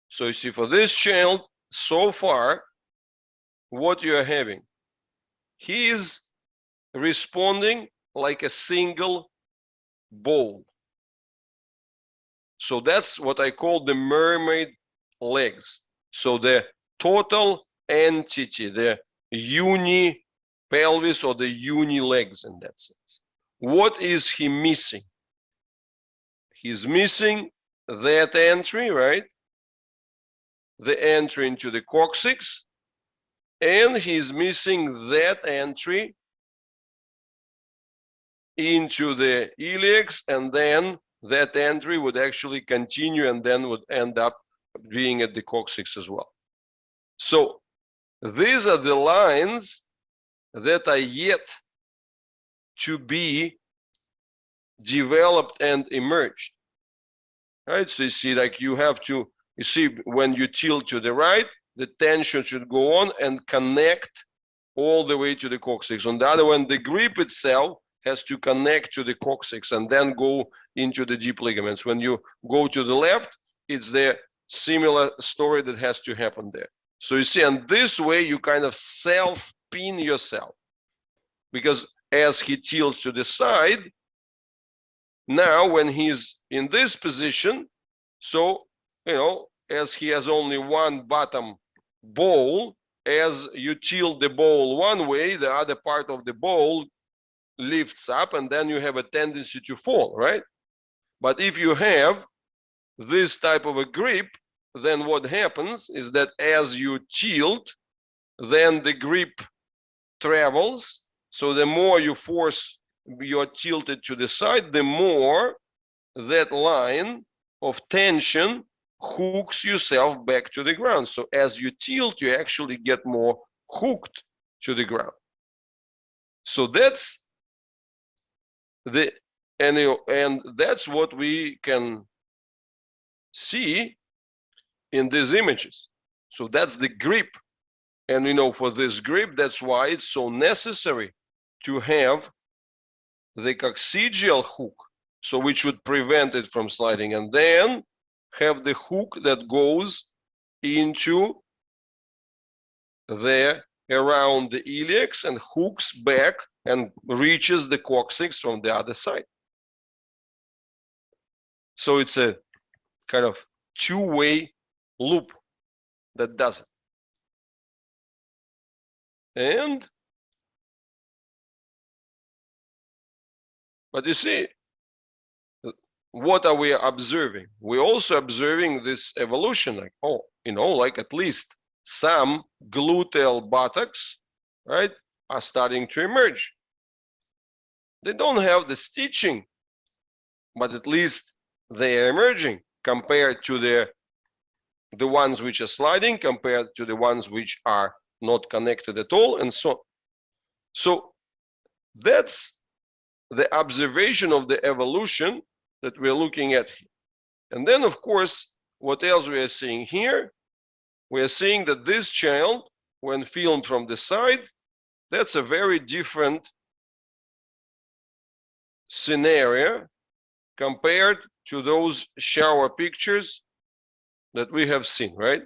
So you see, for this child, so far, what you are having, he is responding like a single ball. So that's what I call the mermaid legs. So the total entity, the uni pelvis or the uni legs in that sense. What is he missing? He's missing that entry, right? The entry into the coccyx, and he's missing that entry into the iliacs, and then that entry would actually continue and then would end up being at the coccyx as well. So these are the lines that are yet to be developed and emerged, right? So you see, like you have to, you see, when you tilt to the right, the tension should go on and connect all the way to the coccyx. On the other one, the grip itself has to connect to the coccyx and then go into the deep ligaments. When you go to the left, it's the similar story that has to happen there. So you see, and this way you kind of self-pin yourself, because as he tilts to the side, now when he's in this position, so, you know, as he has only one bottom ball, as you tilt the ball one way, the other part of the ball lifts up, and then you have a tendency to fall, right? But if you have this type of a grip, then what happens is that as you tilt, then the grip travels. So the more you force, you're tilted to the side, the more that line of tension hooks yourself back to the ground. So as you tilt, you actually get more hooked to the ground. So that's the, and that's what we can see in these images. So that's the grip. And you know, for this grip, that's why it's so necessary to have the coccygeal hook, so which would prevent it from sliding, and then have the hook that goes into the around the iliacs and hooks back and reaches the coccyx from the other side. So it's a kind of two-way loop that does it. And but you see, what are we observing? We're also observing this evolution, like, oh, you know, like at least some gluteal buttocks, right, are starting to emerge. They don't have the stitching, but at least they are emerging compared to the ones which are sliding, compared to the ones which are not connected at all, and so on. So that's the observation of the evolution that we're looking at here. And then, of course, what else we are seeing here? We are seeing that this child, when filmed from the side, that's a very different scenario compared to those shower pictures that we have seen, right?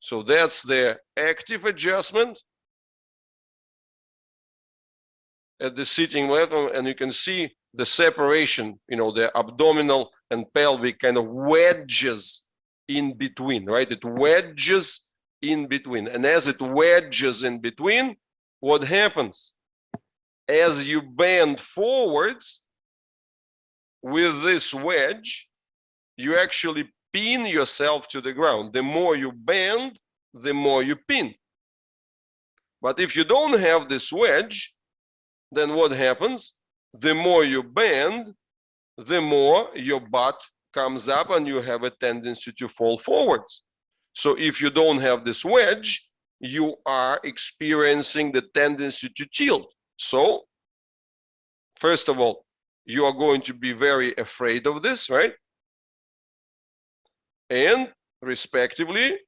So that's the active adjustment at the sitting level, and you can see the separation, you know, the abdominal and pelvic kind of wedges in between, right? It wedges in between. And as it wedges in between, what happens? As you bend forwards with this wedge, you actually pin yourself to the ground. The more you bend, the more you pin. But if you don't have this wedge, then what happens? The more you bend, the more your butt comes up and you have a tendency to fall forwards. So if you don't have this wedge, you are experiencing the tendency to tilt. So first of all, you are going to be very afraid of this, right? And respectively,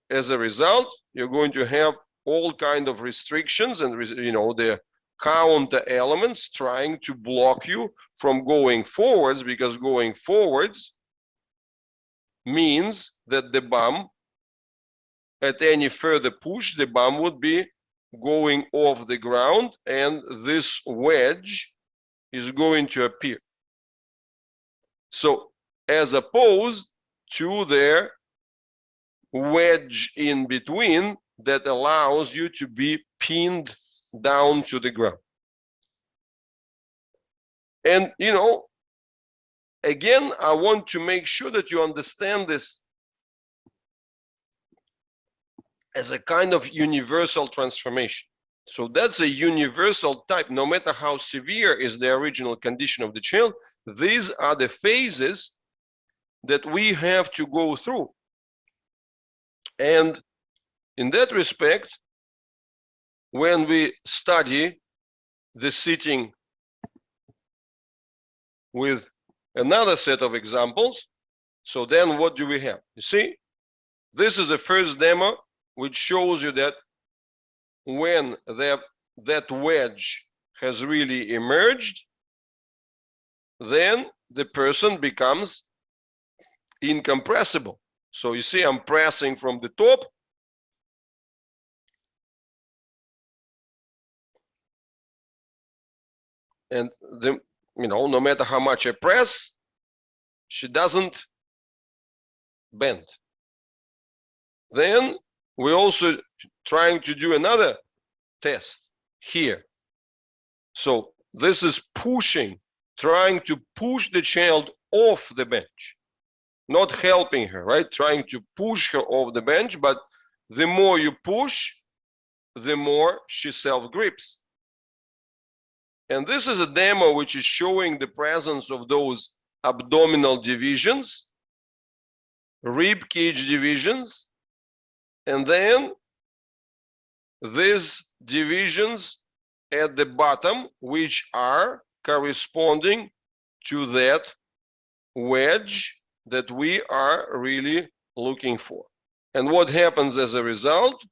as a result, you're going to have all kind of restrictions and the counter elements trying to block you from going forwards, because going forwards means that the bum, at any further push, the bum would be going off the ground and this wedge is going to appear. So as opposed to their wedge in between that allows you to be pinned down to the ground. And again, I want to make sure that you understand this as a kind of universal transformation. So that's a universal type. No matter how severe is the original condition of the child, these are the phases that we have to go through. And in that respect, when we study the sitting with another set of examples, so then what do we have? You see, this is the first demo which shows you that when that wedge has really emerged, then the person becomes incompressible. So you see, I'm pressing from the top, and no matter how much I press, she doesn't bend. Then we're also trying to do another test here. So this is pushing, trying to push the child off the bench, not helping her, right? Trying to push her off the bench, but the more you push, the more she self-grips. And this is a demo which is showing the presence of those abdominal divisions, rib cage divisions, and then these divisions at the bottom, which are corresponding to that wedge that we are really looking for. And what happens as a result?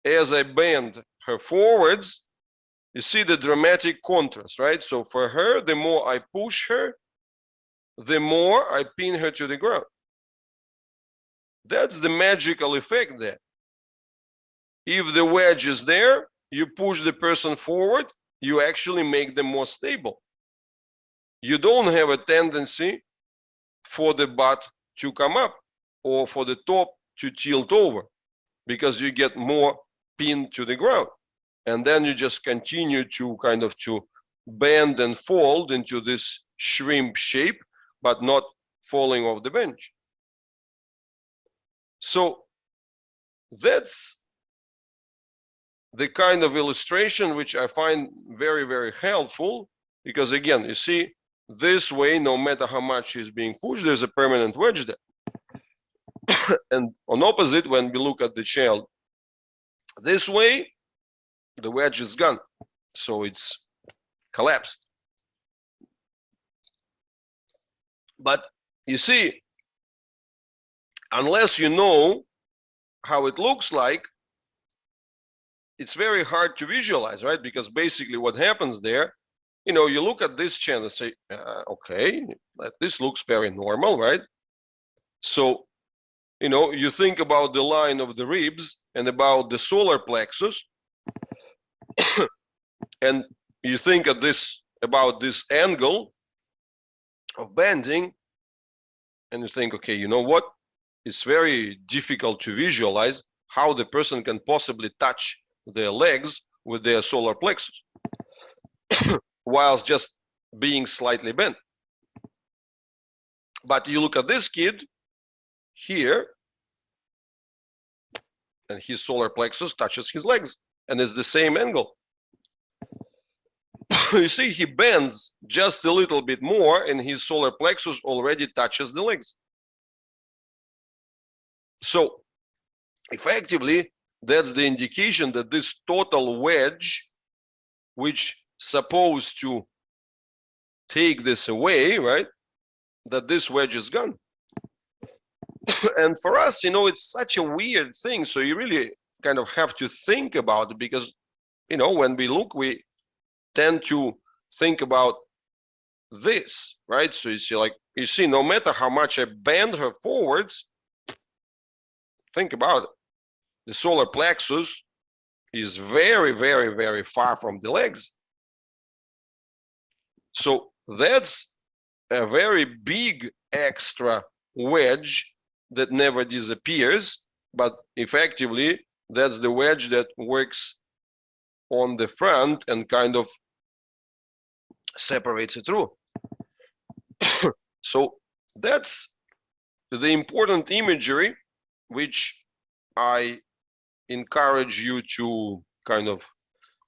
As I bend her forwards, you see the dramatic contrast, right? So for her, the more I push her, the more I pin her to the ground. That's the magical effect there. If the wedge is there, you push the person forward, you actually make them more stable. You don't have a tendency for the butt to come up or for the top to tilt over, because you get more pinned to the ground. And then you just continue to to bend and fold into this shrimp shape, but not falling off the bench. So that's the kind of illustration which I find very, very helpful, because again, you see, this way, no matter how much is being pushed, there's a permanent wedge there. And on opposite, when we look at the child this way, the wedge is gone, so it's collapsed. But you see, unless you know how it looks like, it's very hard to visualize, right? Because basically what happens there, you look at this channel and say, okay, this looks very normal, right? So, you think about the line of the ribs and about the solar plexus, and you think of about this angle of bending, and you think, okay, you know what? It's very difficult to visualize how the person can possibly touch their legs with their solar plexus whilst just being slightly bent. But you look at this kid here, and his solar plexus touches his legs, and it's the same angle. you see, he bends just a little bit more and his solar plexus already touches the legs. So effectively, that's the indication that this total wedge, which supposed to take this away, right, that this wedge is gone. And for us, it's such a weird thing. So you really kind of have to think about it, because, when we look, we tend to think about this, right? So you see, no matter how much I bend her forwards, think about it. The solar plexus is very, very, very far from the legs. So that's a very big extra wedge that never disappears, but effectively that's the wedge that works on the front and kind of separates it through. So that's the important imagery which I encourage you to kind of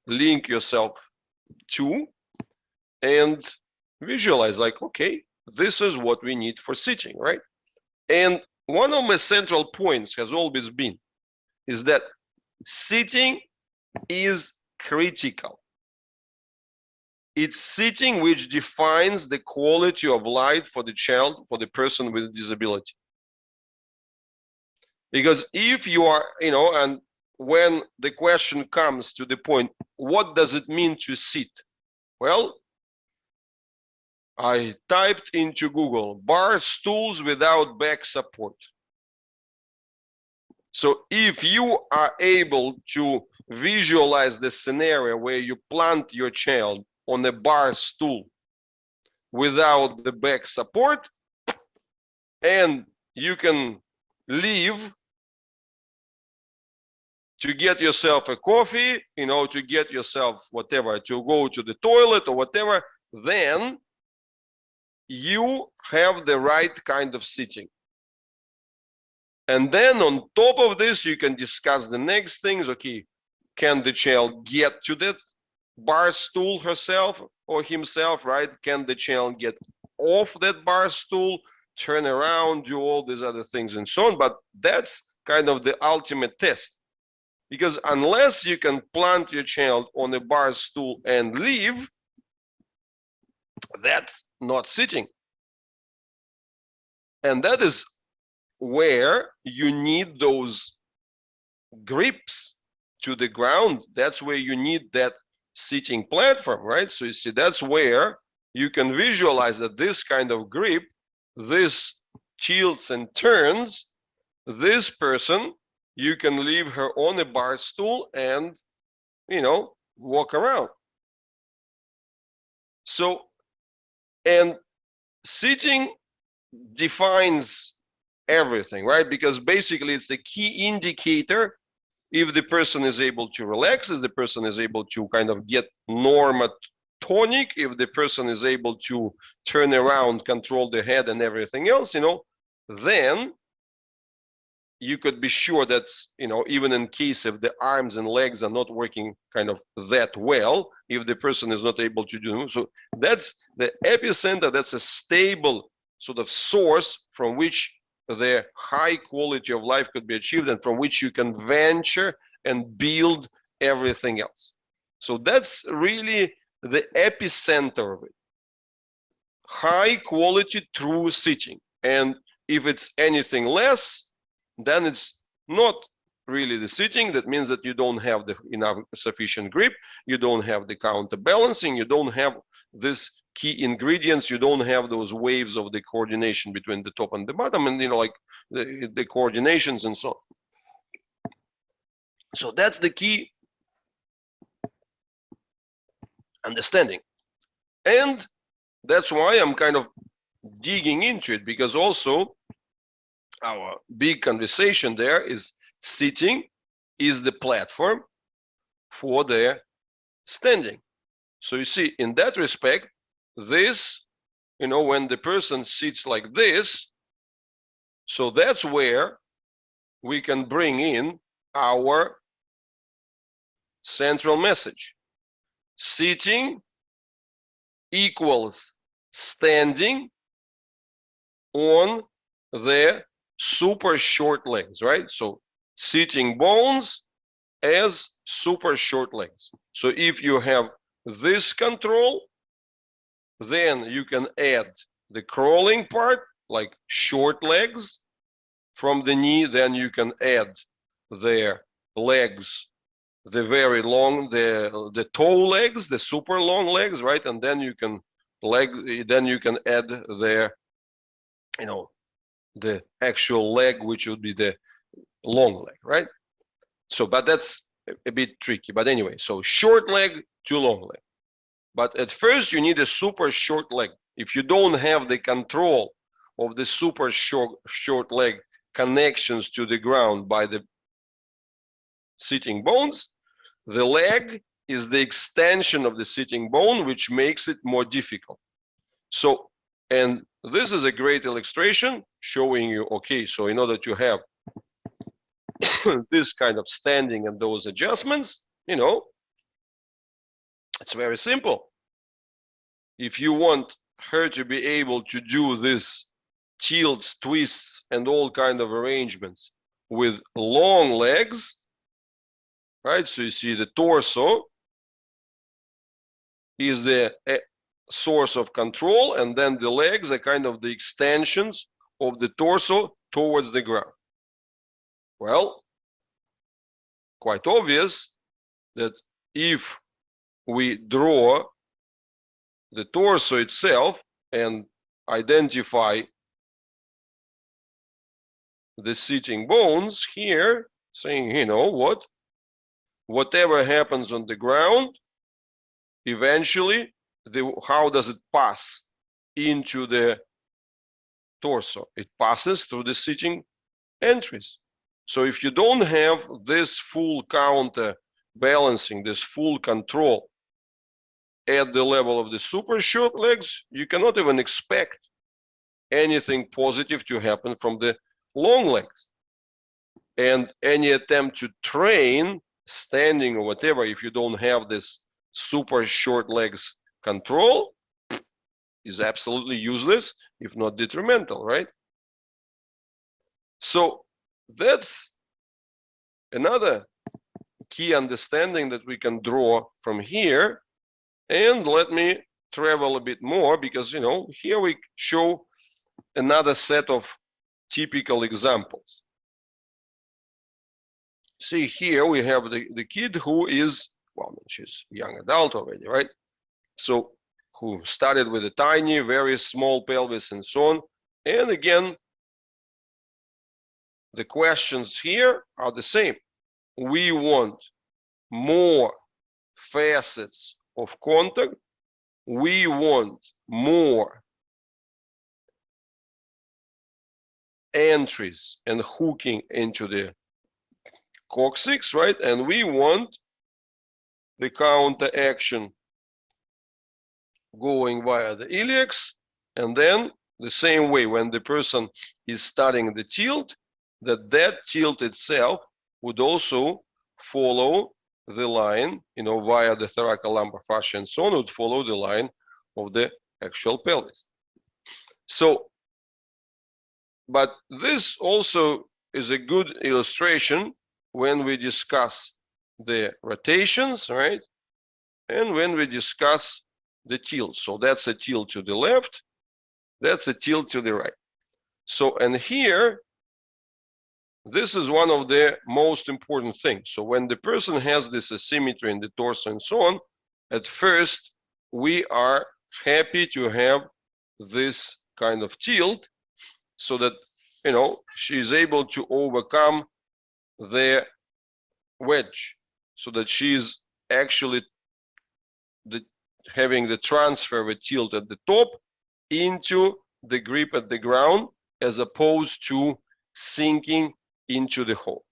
link yourself to and visualize, like, okay, this is what we need for sitting, right? And one of my central points has always been is that sitting is critical. It's sitting which defines the quality of life for the child, for the person with disability. Because if you are, and when the question comes to the point, what does it mean to sit? Well, I typed into Google, bar stools without back support. So if you are able to visualize the scenario where you plant your child on a bar stool without the back support, and you can leave to get yourself a coffee, to get yourself whatever, to go to the toilet or whatever, then you have the right kind of sitting. And then on top of this, you can discuss the next things. Okay, can the child get to that bar stool herself or himself, right? Can the child get off that bar stool, turn around, do all these other things and so on? But that's kind of the ultimate test. Because unless you can plant your child on a bar stool and leave, that's not sitting. And that is where you need those grips to the ground. That's where you need that sitting platform, right? So you see, that's where you can visualize that this kind of grip, this tilts and turns, this person, you can leave her on a bar stool and, walk around. So, and sitting defines everything, right? Because basically it's the key indicator if the person is able to relax, if the person is able to kind of get normatonic, if the person is able to turn around, control the head and everything else, then you could be sure that, even in case if the arms and legs are not working kind of that well, if the person is not able to do so, that's the epicenter. That's a stable sort of source from which the high quality of life could be achieved and from which you can venture and build everything else. So that's really the epicenter of it. High quality true sitting. And if it's anything less, then it's not really the sitting. That means that you don't have the enough sufficient grip, you don't have the counterbalancing, you don't have this key ingredients, you don't have those waves of the coordination between the top and the bottom, and like the coordinations and so on. So that's the key understanding. And that's why I'm kind of digging into it, because also our big conversation there is sitting is the platform for the standing. So you see, in that respect, this, when the person sits like this, so that's where we can bring in our central message. Sitting equals standing on the super short legs, right? So sitting bones as super short legs. So if you have this control, then you can add the crawling part, like short legs from the knee. Then you can add the legs, the very long, the toe legs, the super long legs, right? And then you can add the, the actual leg, which would be the long leg, right? So, but that's a bit tricky. But anyway, so short leg to long leg. But at first you need a super short leg. If you don't have the control of the super short leg connections to the ground by the sitting bones, the leg is the extension of the sitting bone, which makes it more difficult. So, and this is a great illustration showing you, okay, so in order to have this kind of standing and those adjustments, it's very simple. If you want her to be able to do this tilts, twists, and all kind of arrangements with long legs, right? So you see the torso is the source of control, and then the legs are kind of the extensions of the torso towards the ground. Well, quite obvious that if we draw the torso itself and identify the sitting bones here, saying, whatever happens on the ground, eventually, how does it pass into the torso? It passes through the sitting entries. So if you don't have this full counter balancing, this full control at the level of the super short legs, you cannot even expect anything positive to happen from the long legs. And any attempt to train standing or whatever, if you don't have this super short legs control, is absolutely useless, if not detrimental, right? So that's another key understanding that we can draw from here. And let me travel a bit more, because here we show another set of typical examples. See, here we have the kid who is, well, she's a young adult already, right? So who started with a tiny, very small pelvis and so on. And again, the questions here are the same. We want more facets of contact. We want more entries and hooking into the coccyx, right? And we want the counter action going via the iliacs. And then the same way, when the person is starting the tilt, that tilt itself would also follow the line, via the thoracolumbar fascia and so on, would follow the line of the actual pelvis. So, but this also is a good illustration when we discuss the rotations, right? And when we discuss the tilt. So that's a tilt to the left, that's a tilt to the right. So, and here, this is one of the most important things. So when the person has this asymmetry in the torso and so on, at first, we are happy to have this kind of tilt so that, she is able to overcome the wedge, so that she's actually having the transfer of a tilt at the top into the grip at the ground, as opposed to sinking into the hole.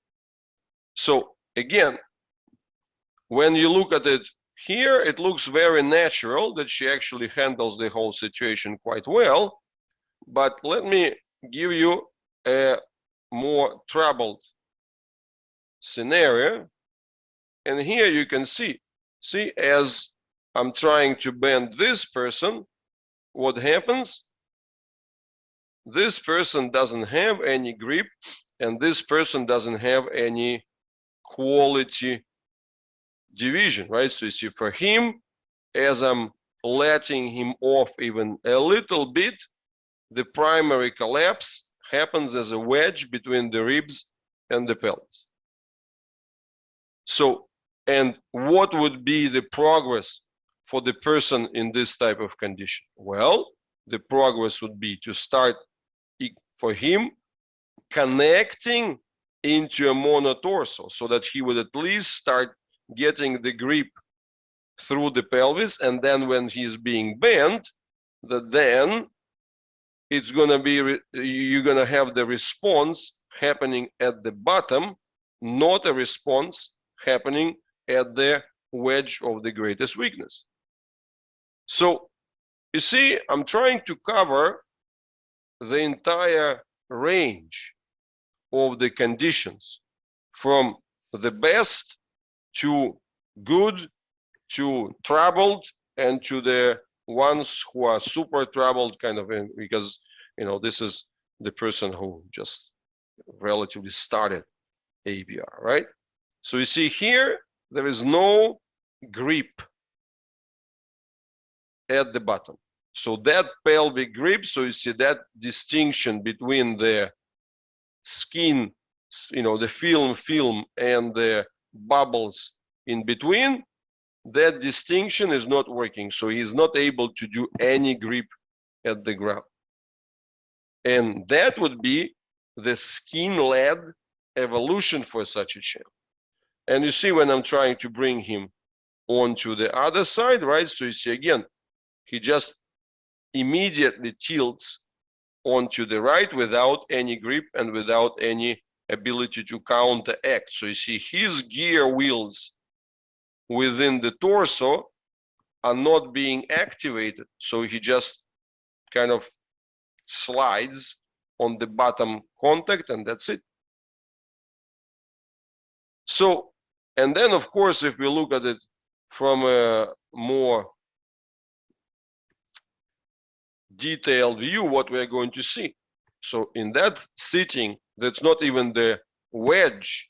So again, when you look at it here, it looks very natural that she actually handles the whole situation quite well. But let me give you a more troubled scenario. And here you can see as I'm trying to bend this person, what happens? This person doesn't have any grip, and this person doesn't have any quality division, right? So you see, for him, as I'm letting him off even a little bit, the primary collapse happens as a wedge between the ribs and the pelvis. So, and what would be the progress for the person in this type of condition? Well, the progress would be to start for him connecting into a monotorsal so that he would at least start getting the grip through the pelvis, and then when he's being bent, that then it's going to be you're going to have the response happening at the bottom, not a response happening at the wedge of the greatest weakness. So you see, I'm trying to cover the entire range of the conditions, from the best to good to troubled, and to the ones who are super troubled, kind of, because this is the person who just relatively started ABR, right? So you see here, there is no grip at the bottom. So that pelvic grip, so you see that distinction between the skin, the film and the bubbles in between, that distinction is not working. So he's not able to do any grip at the ground. And that would be the skin-led evolution for such a channel. And you see, when I'm trying to bring him onto the other side, right? So you see, again, he just immediately tilts onto the right without any grip and without any ability to counteract. So you see, his gear wheels within the torso are not being activated. So he just kind of slides on the bottom contact, and that's it. So, and then of course, if we look at it from a more detailed view, what we're going to see. So in that sitting, that's not even the wedge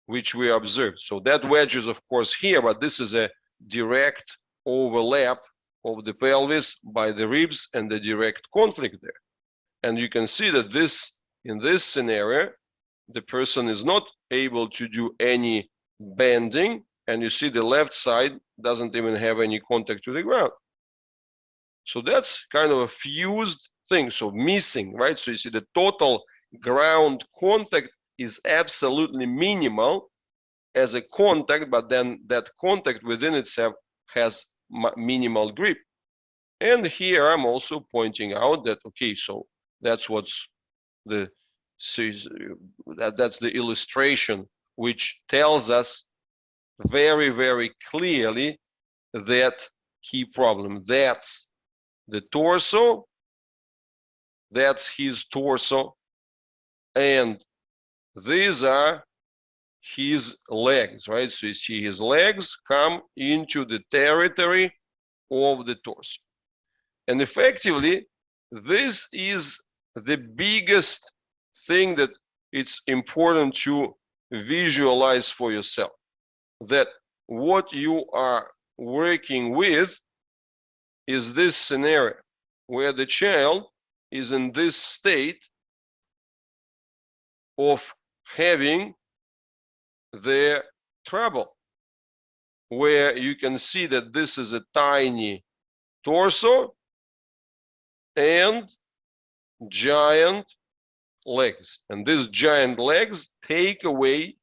which we observed. So that wedge is of course here, but this is a direct overlap of the pelvis by the ribs and the direct conflict there. And you can see that in this scenario, the person is not able to do any bending, and you see the left side doesn't even have any contact to the ground. So that's kind of a fused thing, so missing, right? So you see the total ground contact is absolutely minimal as a contact, but then that contact within itself has minimal grip. And here I'm also pointing out that, okay, so that's what's that's the illustration which tells us very, very clearly that key problem. That's the torso, that's his torso, and these are his legs, right? So you see his legs come into the territory of the torso. And effectively, this is the biggest thing that it's important to visualize for yourself, that what you are working with is this scenario where the child is in this state of having the trouble, where you can see that this is a tiny torso and giant legs, and these giant legs take away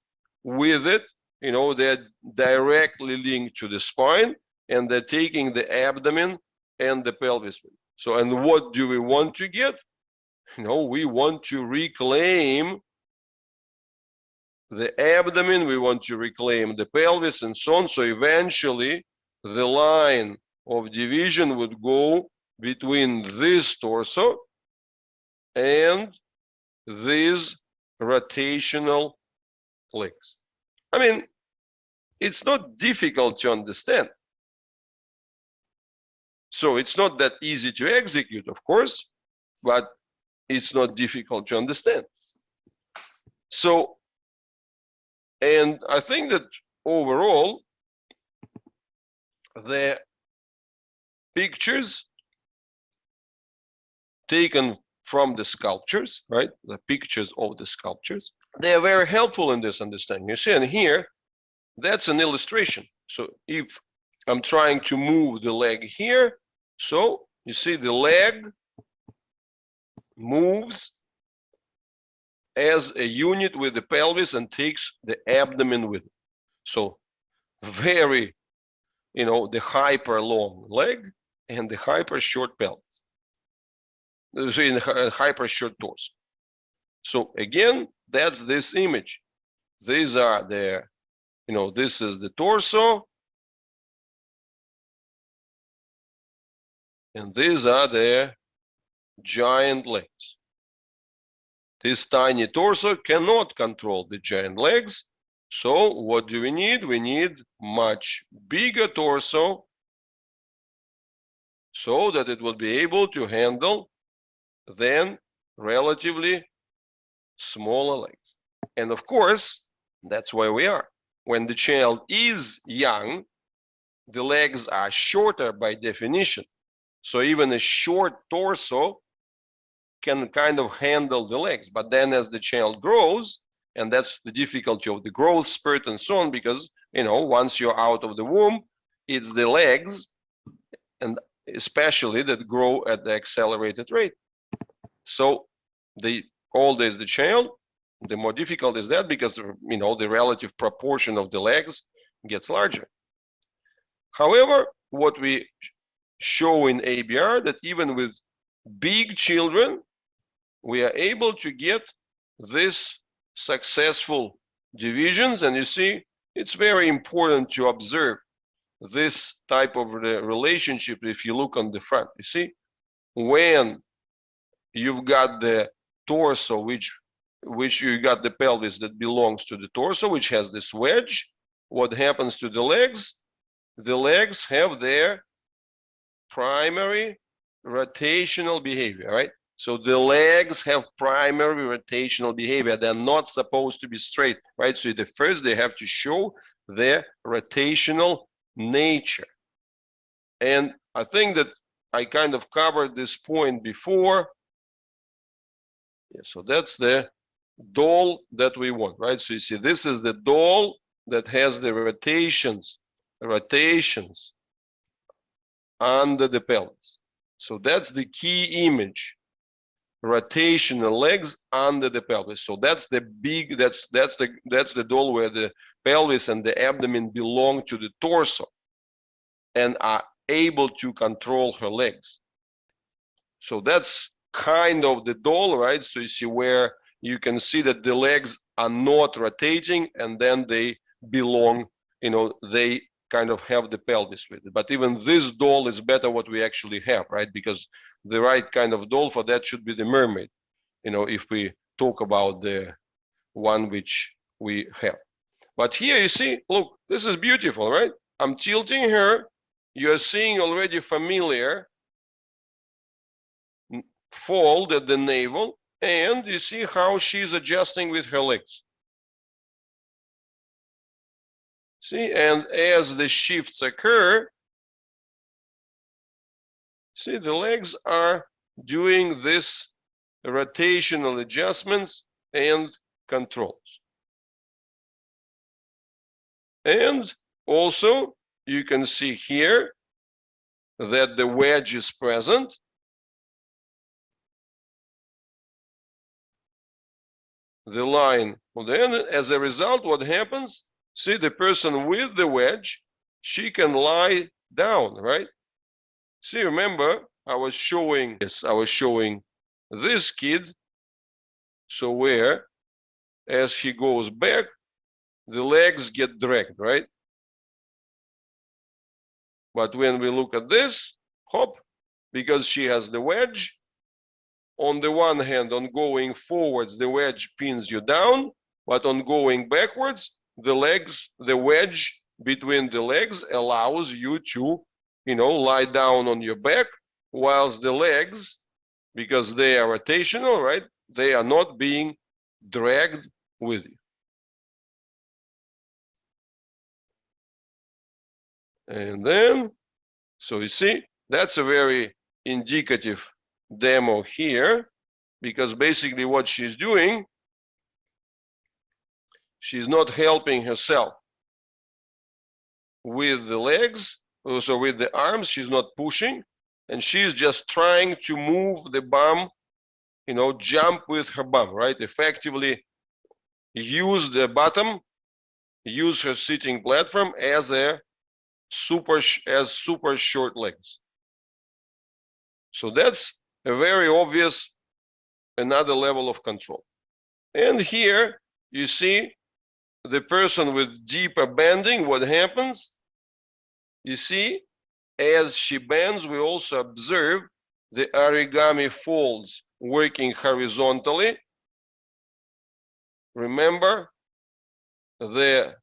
with it, they're directly linked to the spine, and they're taking the abdomen and the pelvis. So, and what do we want to get? We want to reclaim the abdomen, we want to reclaim the pelvis, and so on. So eventually the line of division would go between this torso and these rotational legs. I mean, it's not difficult to understand. So it's not that easy to execute, of course, but it's not difficult to understand. So, and I think that overall, the pictures taken from the sculptures, right? The pictures of the sculptures, they are very helpful in this understanding. You see, and here, that's an illustration. So if I'm trying to move the leg here, so you see the leg moves as a unit with the pelvis and takes the abdomen with it. So very, the hyper long leg and the hyper short pelvis. So in hyper short torso. So again, that's this image. These are the, this is the torso. And these are the giant legs. This tiny torso cannot control the giant legs. So what do we need? We need much bigger torso so that it will be able to handle then relatively smaller legs. And of course, that's where we are. When the child is young, the legs are shorter by definition. So even a short torso can kind of handle the legs. But then as the child grows, and that's the difficulty of the growth spurt and so on, because, once you're out of the womb, it's the legs, and especially that grow at the accelerated rate. So the older is the child, the more difficult is that, because, the relative proportion of the legs gets larger. However, what we show in ABR, that even with big children, we are able to get this successful divisions. And you see, it's very important to observe this type of relationship. If you look on the front, you see, when you've got the torso, which you got the pelvis that belongs to the torso, which has this wedge, what happens to the legs? The legs have their primary rotational behavior, right? So the legs have primary rotational behavior. They're not supposed to be straight, right? So first they have to show their rotational nature. And I think that I kind of covered this point before. Yeah, so that's the doll that we want, right? So you see, this is the doll that has the rotations under the pelvis. So that's the key image. Rotational legs under the pelvis. So that's the big, that's the doll where the pelvis and the abdomen belong to the torso and are able to control her legs. So that's kind of the doll, right? So you see where you can see that the legs are not rotating, and then they belong, they kind of have the pelvis with it. But even this doll is better what we actually have, right? Because the right kind of doll for that should be the mermaid, if we talk about the one which we have. But here you see, look, this is beautiful, right? I'm tilting her. You're seeing already familiar fold at the navel, and you see how she's adjusting with her legs. See, and as the shifts occur, see, the legs are doing this rotational adjustments and controls. And also, you can see here that the wedge is present. The line, well, then as a result, what happens? See, the person with the wedge, she can lie down, right? See, remember, I was showing this kid. So where, as he goes back, the legs get dragged, right? But when we look at this, hop, because she has the wedge, on the one hand, on going forwards, the wedge pins you down, but on going backwards, the wedge between the legs allows you to lie down on your back, whilst the legs, because they are rotational, right, they are not being dragged with you. And then, so you see, that's a very indicative demo here, because basically what she's doing, she's not helping herself with the legs, also with the arms, she's not pushing, and she's just trying to move the bum, jump with her bum, right? Effectively use the bottom, use her sitting platform as super short legs. So that's a very obvious another level of control. And here you see the person with deeper bending, what happens? You see, as she bends, we also observe the origami folds working horizontally. Remember the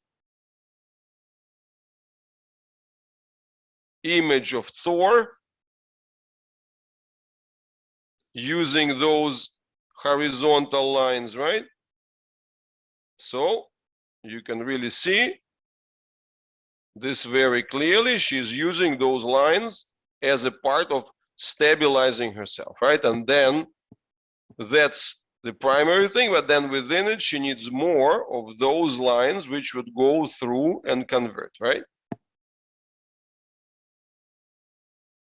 image of Thor using those horizontal lines, right? So you can really see this very clearly. She's using those lines as a part of stabilizing herself, right? And then that's the primary thing, but then within it, she needs more of those lines which would go through and convert, right?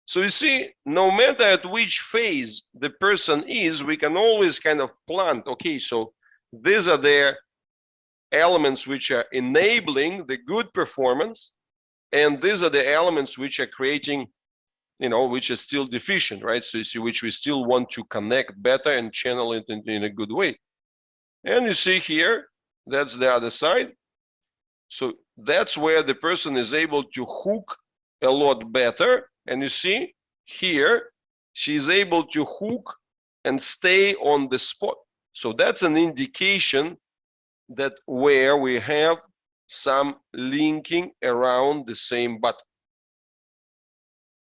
So you see, no matter at which phase the person is, we can always kind of plant, okay, so these are the elements which are enabling the good performance, and these are the elements which are creating, which are still deficient, right? So you see, which we still want to connect better and channel it in a good way. And you see here, that's the other side. So that's where the person is able to hook a lot better. And you see here, she's able to hook and stay on the spot. So that's an indication that where we have some linking around the same button,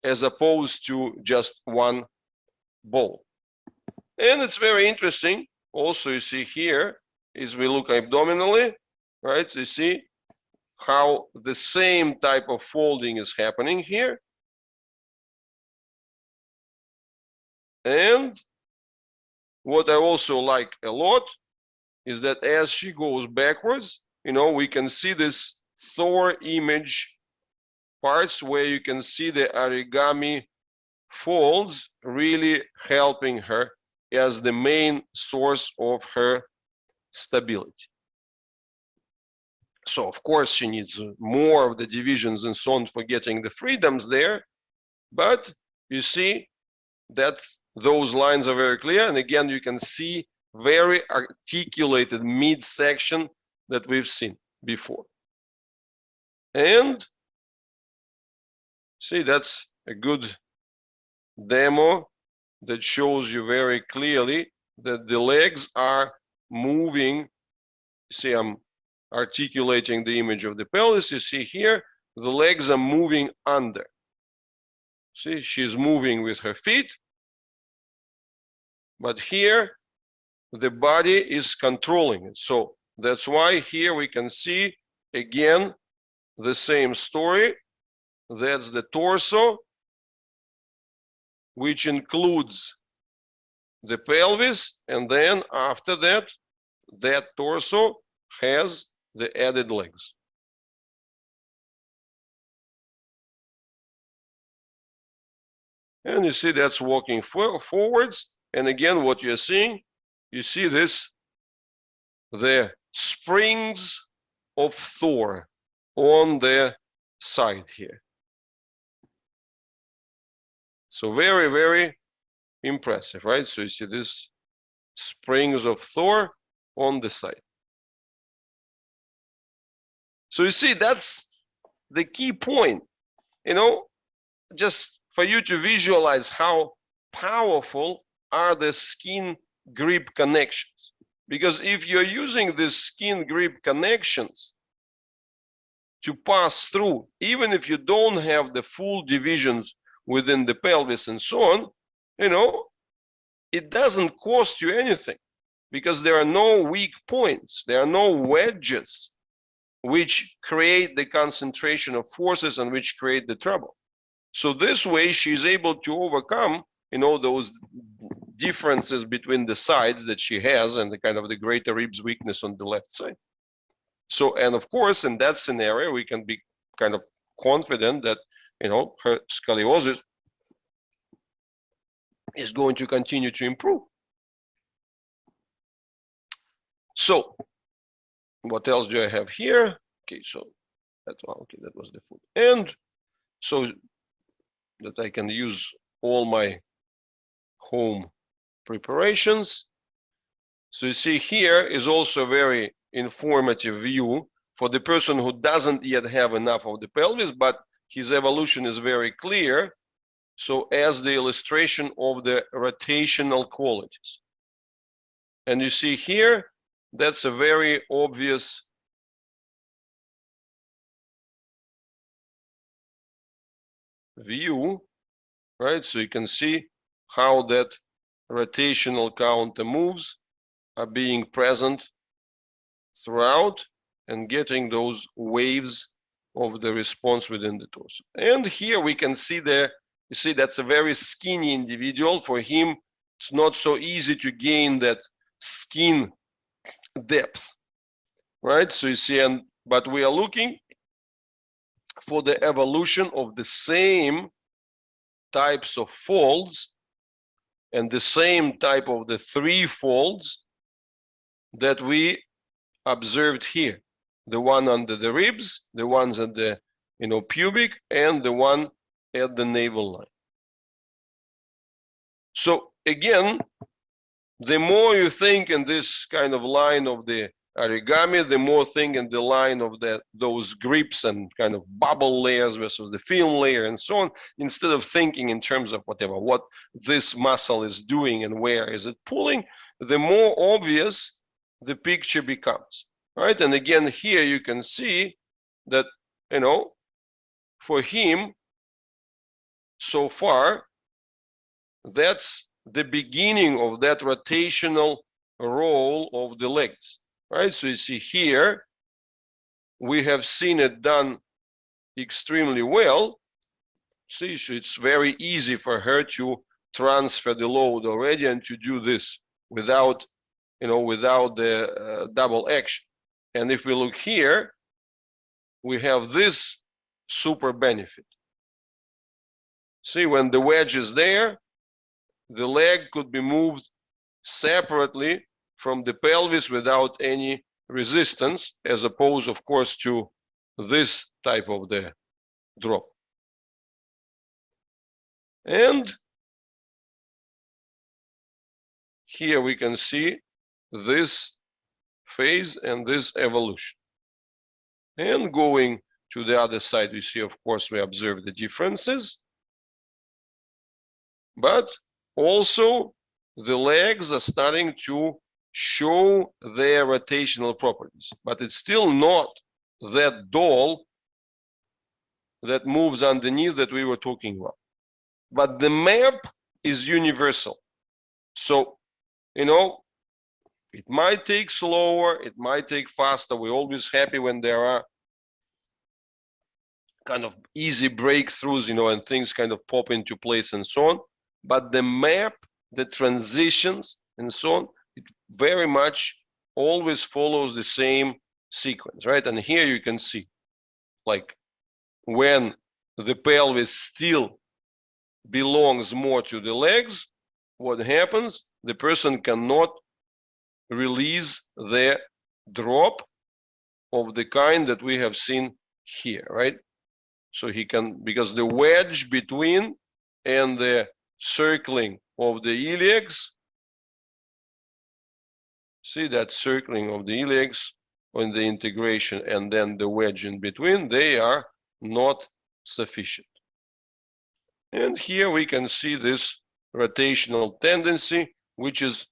as opposed to just one ball. And it's very interesting. Also, you see here, is we look abdominally, right? So you see how the same type of folding is happening here. And what I also like a lot is that as she goes backwards, we can see this Thor image parts where you can see the origami folds really helping her as the main source of her stability. So of course she needs more of the divisions and so on for getting the freedoms there, but you see that those lines are very clear, and again you can see very articulated midsection that we've seen before. And see, that's a good demo that shows you very clearly that the legs are moving. See, I'm articulating the image of the pelvis. You see here, the legs are moving under. See, she's moving with her feet, but here the body is controlling it. So that's why here we can see again the same story. That's the torso, which includes the pelvis, and then after that, that torso has the added legs. And you see that's walking forwards. And again, what you're seeing, you see this, the springs of Thor on the side here. So very, very impressive, right? So you see this springs of Thor on the side. So you see, that's the key point, just for you to visualize how powerful are the skin grip connections. Because if you're using these skin grip connections to pass through, even if you don't have the full divisions within the pelvis and so on, it doesn't cost you anything because there are no weak points. There are no wedges which create the concentration of forces and which create the trouble. So this way she's able to overcome, those differences between the sides that she has and the kind of the greater ribs weakness on the left side. So, and of course, in that scenario, we can be kind of confident that, her scoliosis is going to continue to improve. So, what else do I have here? Okay, so that was the foot. And so that I can use all my home preparations. So you see here is also a very informative view for the person who doesn't yet have enough of the pelvis, but his evolution is very clear. So as the illustration of the rotational qualities. And you see here, that's a very obvious view, right? So you can see how that rotational counter moves are being present throughout and getting those waves of the response within the torso. And here we can see you see that's a very skinny individual. For him, it's not so easy to gain that skin depth, right? So you see, but we are looking for the evolution of the same types of folds and the same type of the 3 folds that we observed here. The one under the ribs, the ones at the pubic, and the one at the navel line. So again, the more you think in this kind of line of the origami, the more think in the line of those grips and kind of bubble layers versus the film layer and so on, instead of thinking in terms of what this muscle is doing and where is it pulling, the more obvious the picture becomes, right? And again, here you can see that, for him, so far, that's the beginning of that rotational roll of the legs, right? So you see here, we have seen it done extremely well. See, so it's very easy for her to transfer the load already and to do this without, without the double action. And if we look here, we have this super benefit. See, when the wedge is there, the leg could be moved separately from the pelvis without any resistance, as opposed, of course, to this type of the drop. And here we can see this phase and this evolution. And going to the other side, we see, of course, we observe the differences. But also, the legs are starting to show their rotational properties, but it's still not that doll that moves underneath that we were talking about. But the map is universal. So, it might take slower, it might take faster. We're always happy when there are kind of easy breakthroughs, and things kind of pop into place and so on. But the map, the transitions and so on, it very much always follows the same sequence, right? And here you can see, like, when the pelvis still belongs more to the legs, what happens? The person cannot release the drop of the kind that we have seen here, right? So he can, because the wedge between and the circling of the iliacs, see that circling of the iliacs on the integration and then the wedge in between, they are not sufficient. And here we can see this rotational tendency, which is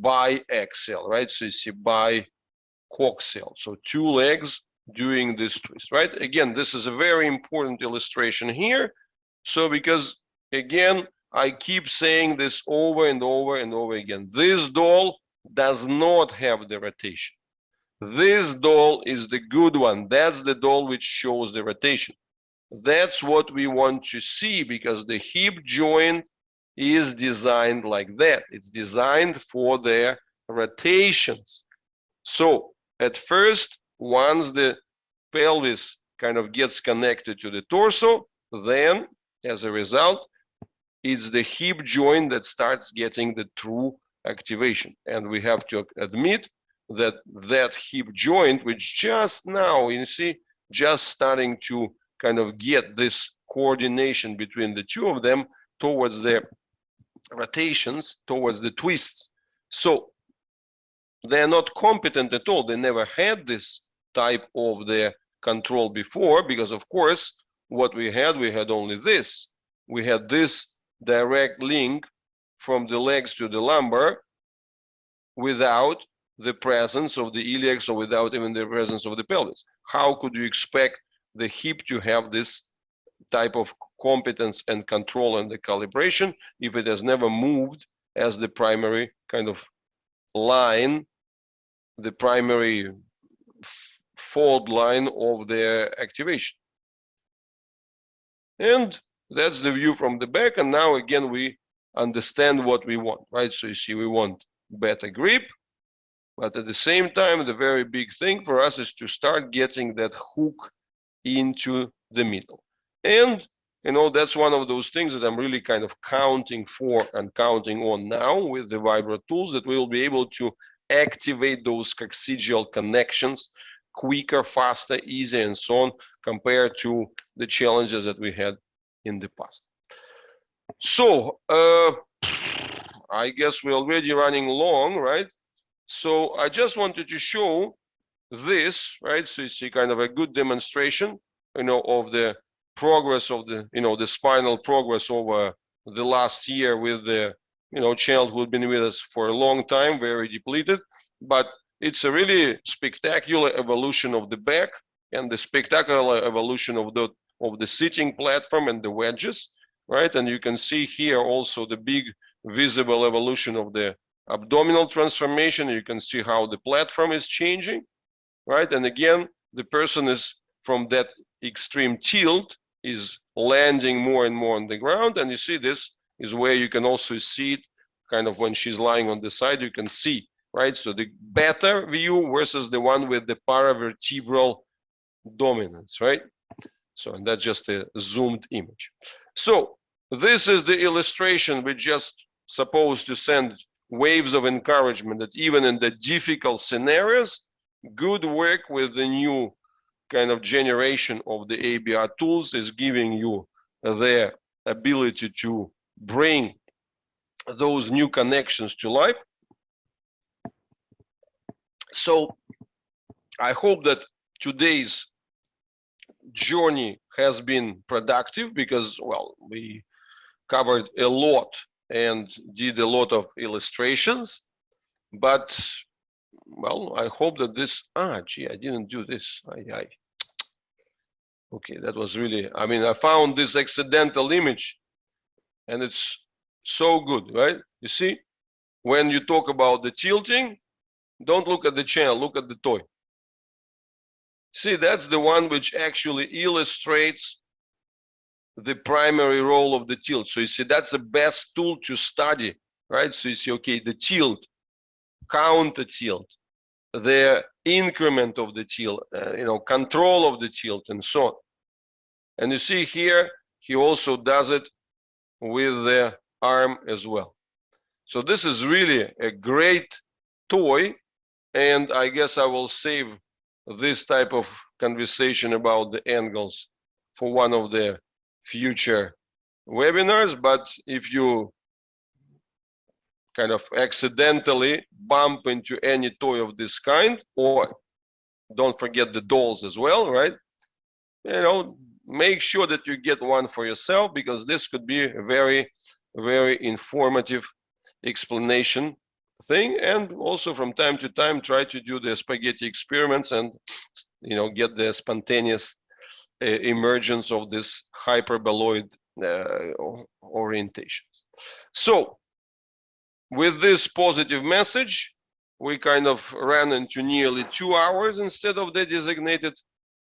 biaxial, right? So you see bicoaxial. So 2 legs doing this twist, right? Again, this is a very important illustration here. So because, again, I keep saying this over and over and over again. This doll does not have the rotation. This doll is the good one. That's the doll which shows the rotation. That's what we want to see, because the hip joint is designed like that. It's designed for their rotations. So at first, once the pelvis kind of gets connected to the torso, then as a result, it's the hip joint that starts getting the true activation. And we have to admit that that hip joint, which just now, you see, just starting to kind of get this coordination between the two of them towards the rotations, towards the twists. So they're not competent at all. They never had this type of the control before, because of course, what we had only this. We had this direct link from the legs to the lumbar without the presence of the iliacs, or without even the presence of the pelvis. How could you expect the hip to have this type of competence and control and the calibration if it has never moved as the primary kind of line, the primary fault line of their activation? And that's the view from the back. And now again, we understand what we want, right? So you see, we want better grip, but at the same time, the very big thing for us is to start getting that hook into the middle. And you know, that's one of those things that I'm really kind of counting for and counting on now with the Vibro tools, that we will be able to activate those coccygeal connections quicker, faster, easier, and so on, compared to the challenges that we had in the past. So I guess we're already running long, right? So I just wanted to show this, right? So you see kind of a good demonstration, you know, of the progress of the, you know, the spinal progress over the last year with the, you know, child who've been with us for a long time, very depleted, but it's a really spectacular evolution of the back, and the spectacular evolution of the sitting platform and the wedges, right? And you can see here also the big visible evolution of the abdominal transformation. You can see how the platform is changing, right? And again, the person is from that extreme tilt is landing more and more on the ground. And you see, this is where you can also see it kind of when she's lying on the side, you can see, right? So the better view versus the one with the paravertebral dominance, right? So, and that's just a zoomed image. So this is the illustration which just supposed to send waves of encouragement that even in the difficult scenarios, good work with the new kind of generation of the ABR tools is giving you the ability to bring those new connections to life. So I hope that today's journey has been productive, because, well, we covered a lot and did a lot of illustrations, but, well, I hope that this, gee, I didn't do this. Okay, that was really, I mean, I found this accidental image and it's so good, right? You see, when you talk about the tilting, don't look at the channel, look at the toy. See, that's the one which actually illustrates the primary role of the tilt. So you see, that's the best tool to study, right? So you see, okay, the tilt, counter tilt, the increment of the tilt, you know, control of the tilt, and so on. And you see here, he also does it with the arm as well. So this is really a great toy, and I guess I will save this type of conversation about the angles for one of the future webinars. But if you kind of accidentally bump into any toy of this kind, or don't forget the dolls as well, right? You know, make sure that you get one for yourself, because this could be a very, very informative explanation thing, and also from time to time try to do the spaghetti experiments and get the spontaneous emergence of this hyperboloid orientations. So with this positive message, we kind of ran into nearly 2 hours instead of the designated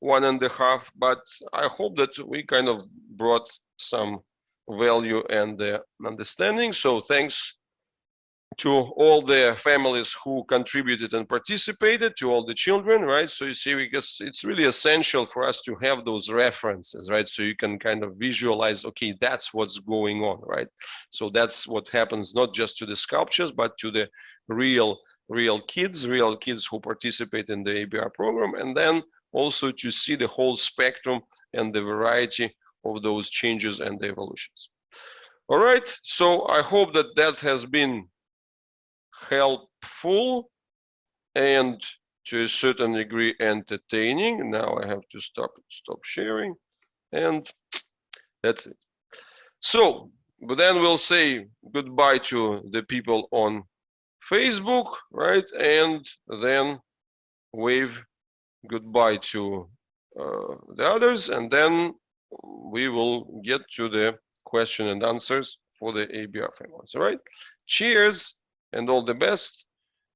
1.5, but I hope that we kind of brought some value and understanding. So thanks to all the families who contributed and participated, to all the children, right? So you see, because it's really essential for us to have those references, right? So you can kind of visualize, okay, that's what's going on, right? So that's what happens not just to the sculptures, but to the real kids who participate in the ABR program, and then also to see the whole spectrum and the variety of those changes and the evolutions. All right, so I hope that that has been helpful and to a certain degree entertaining. Now I have to stop sharing, and that's it. So, but then we'll say goodbye to the people on Facebook, right? And then wave goodbye to the others, and then we will get to the question and answers for the ABR families. All right. Cheers and all the best.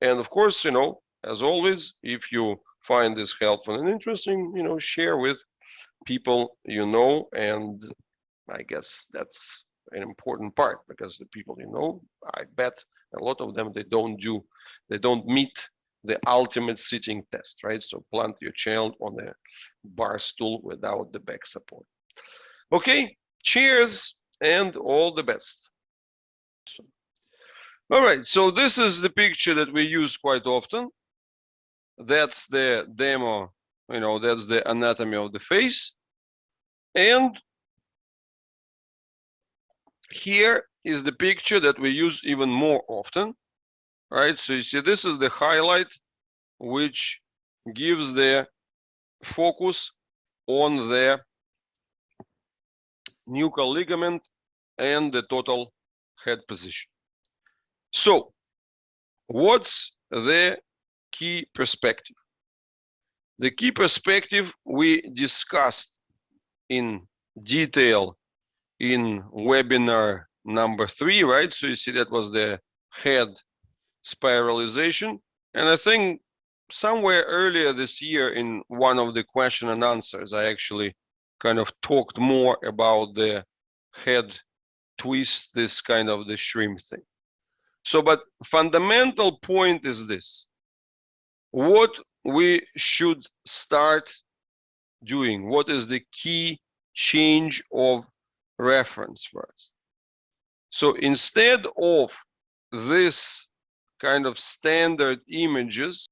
And of course, as always, if you find this helpful and interesting, share with people and I guess that's an important part, because the people I bet a lot of them, they don't meet the ultimate sitting test, right? So plant your child on a bar stool without the back support. Okay, cheers and all the best. All right, so this is the picture that we use quite often. That's the demo, that's the anatomy of the face. And here is the picture that we use even more often, right? So you see, this is the highlight, which gives the focus on the nuchal ligament and the total head position. So what's the key perspective? The key perspective we discussed in detail in webinar number 3, right? So you see, that was the head spiralization. And I think somewhere earlier this year in one of the question and answers, I actually kind of talked more about the head twist, this kind of the shrimp thing. So, but fundamental point is this: what we should start doing, what is the key change of reference for us. So instead of this kind of standard images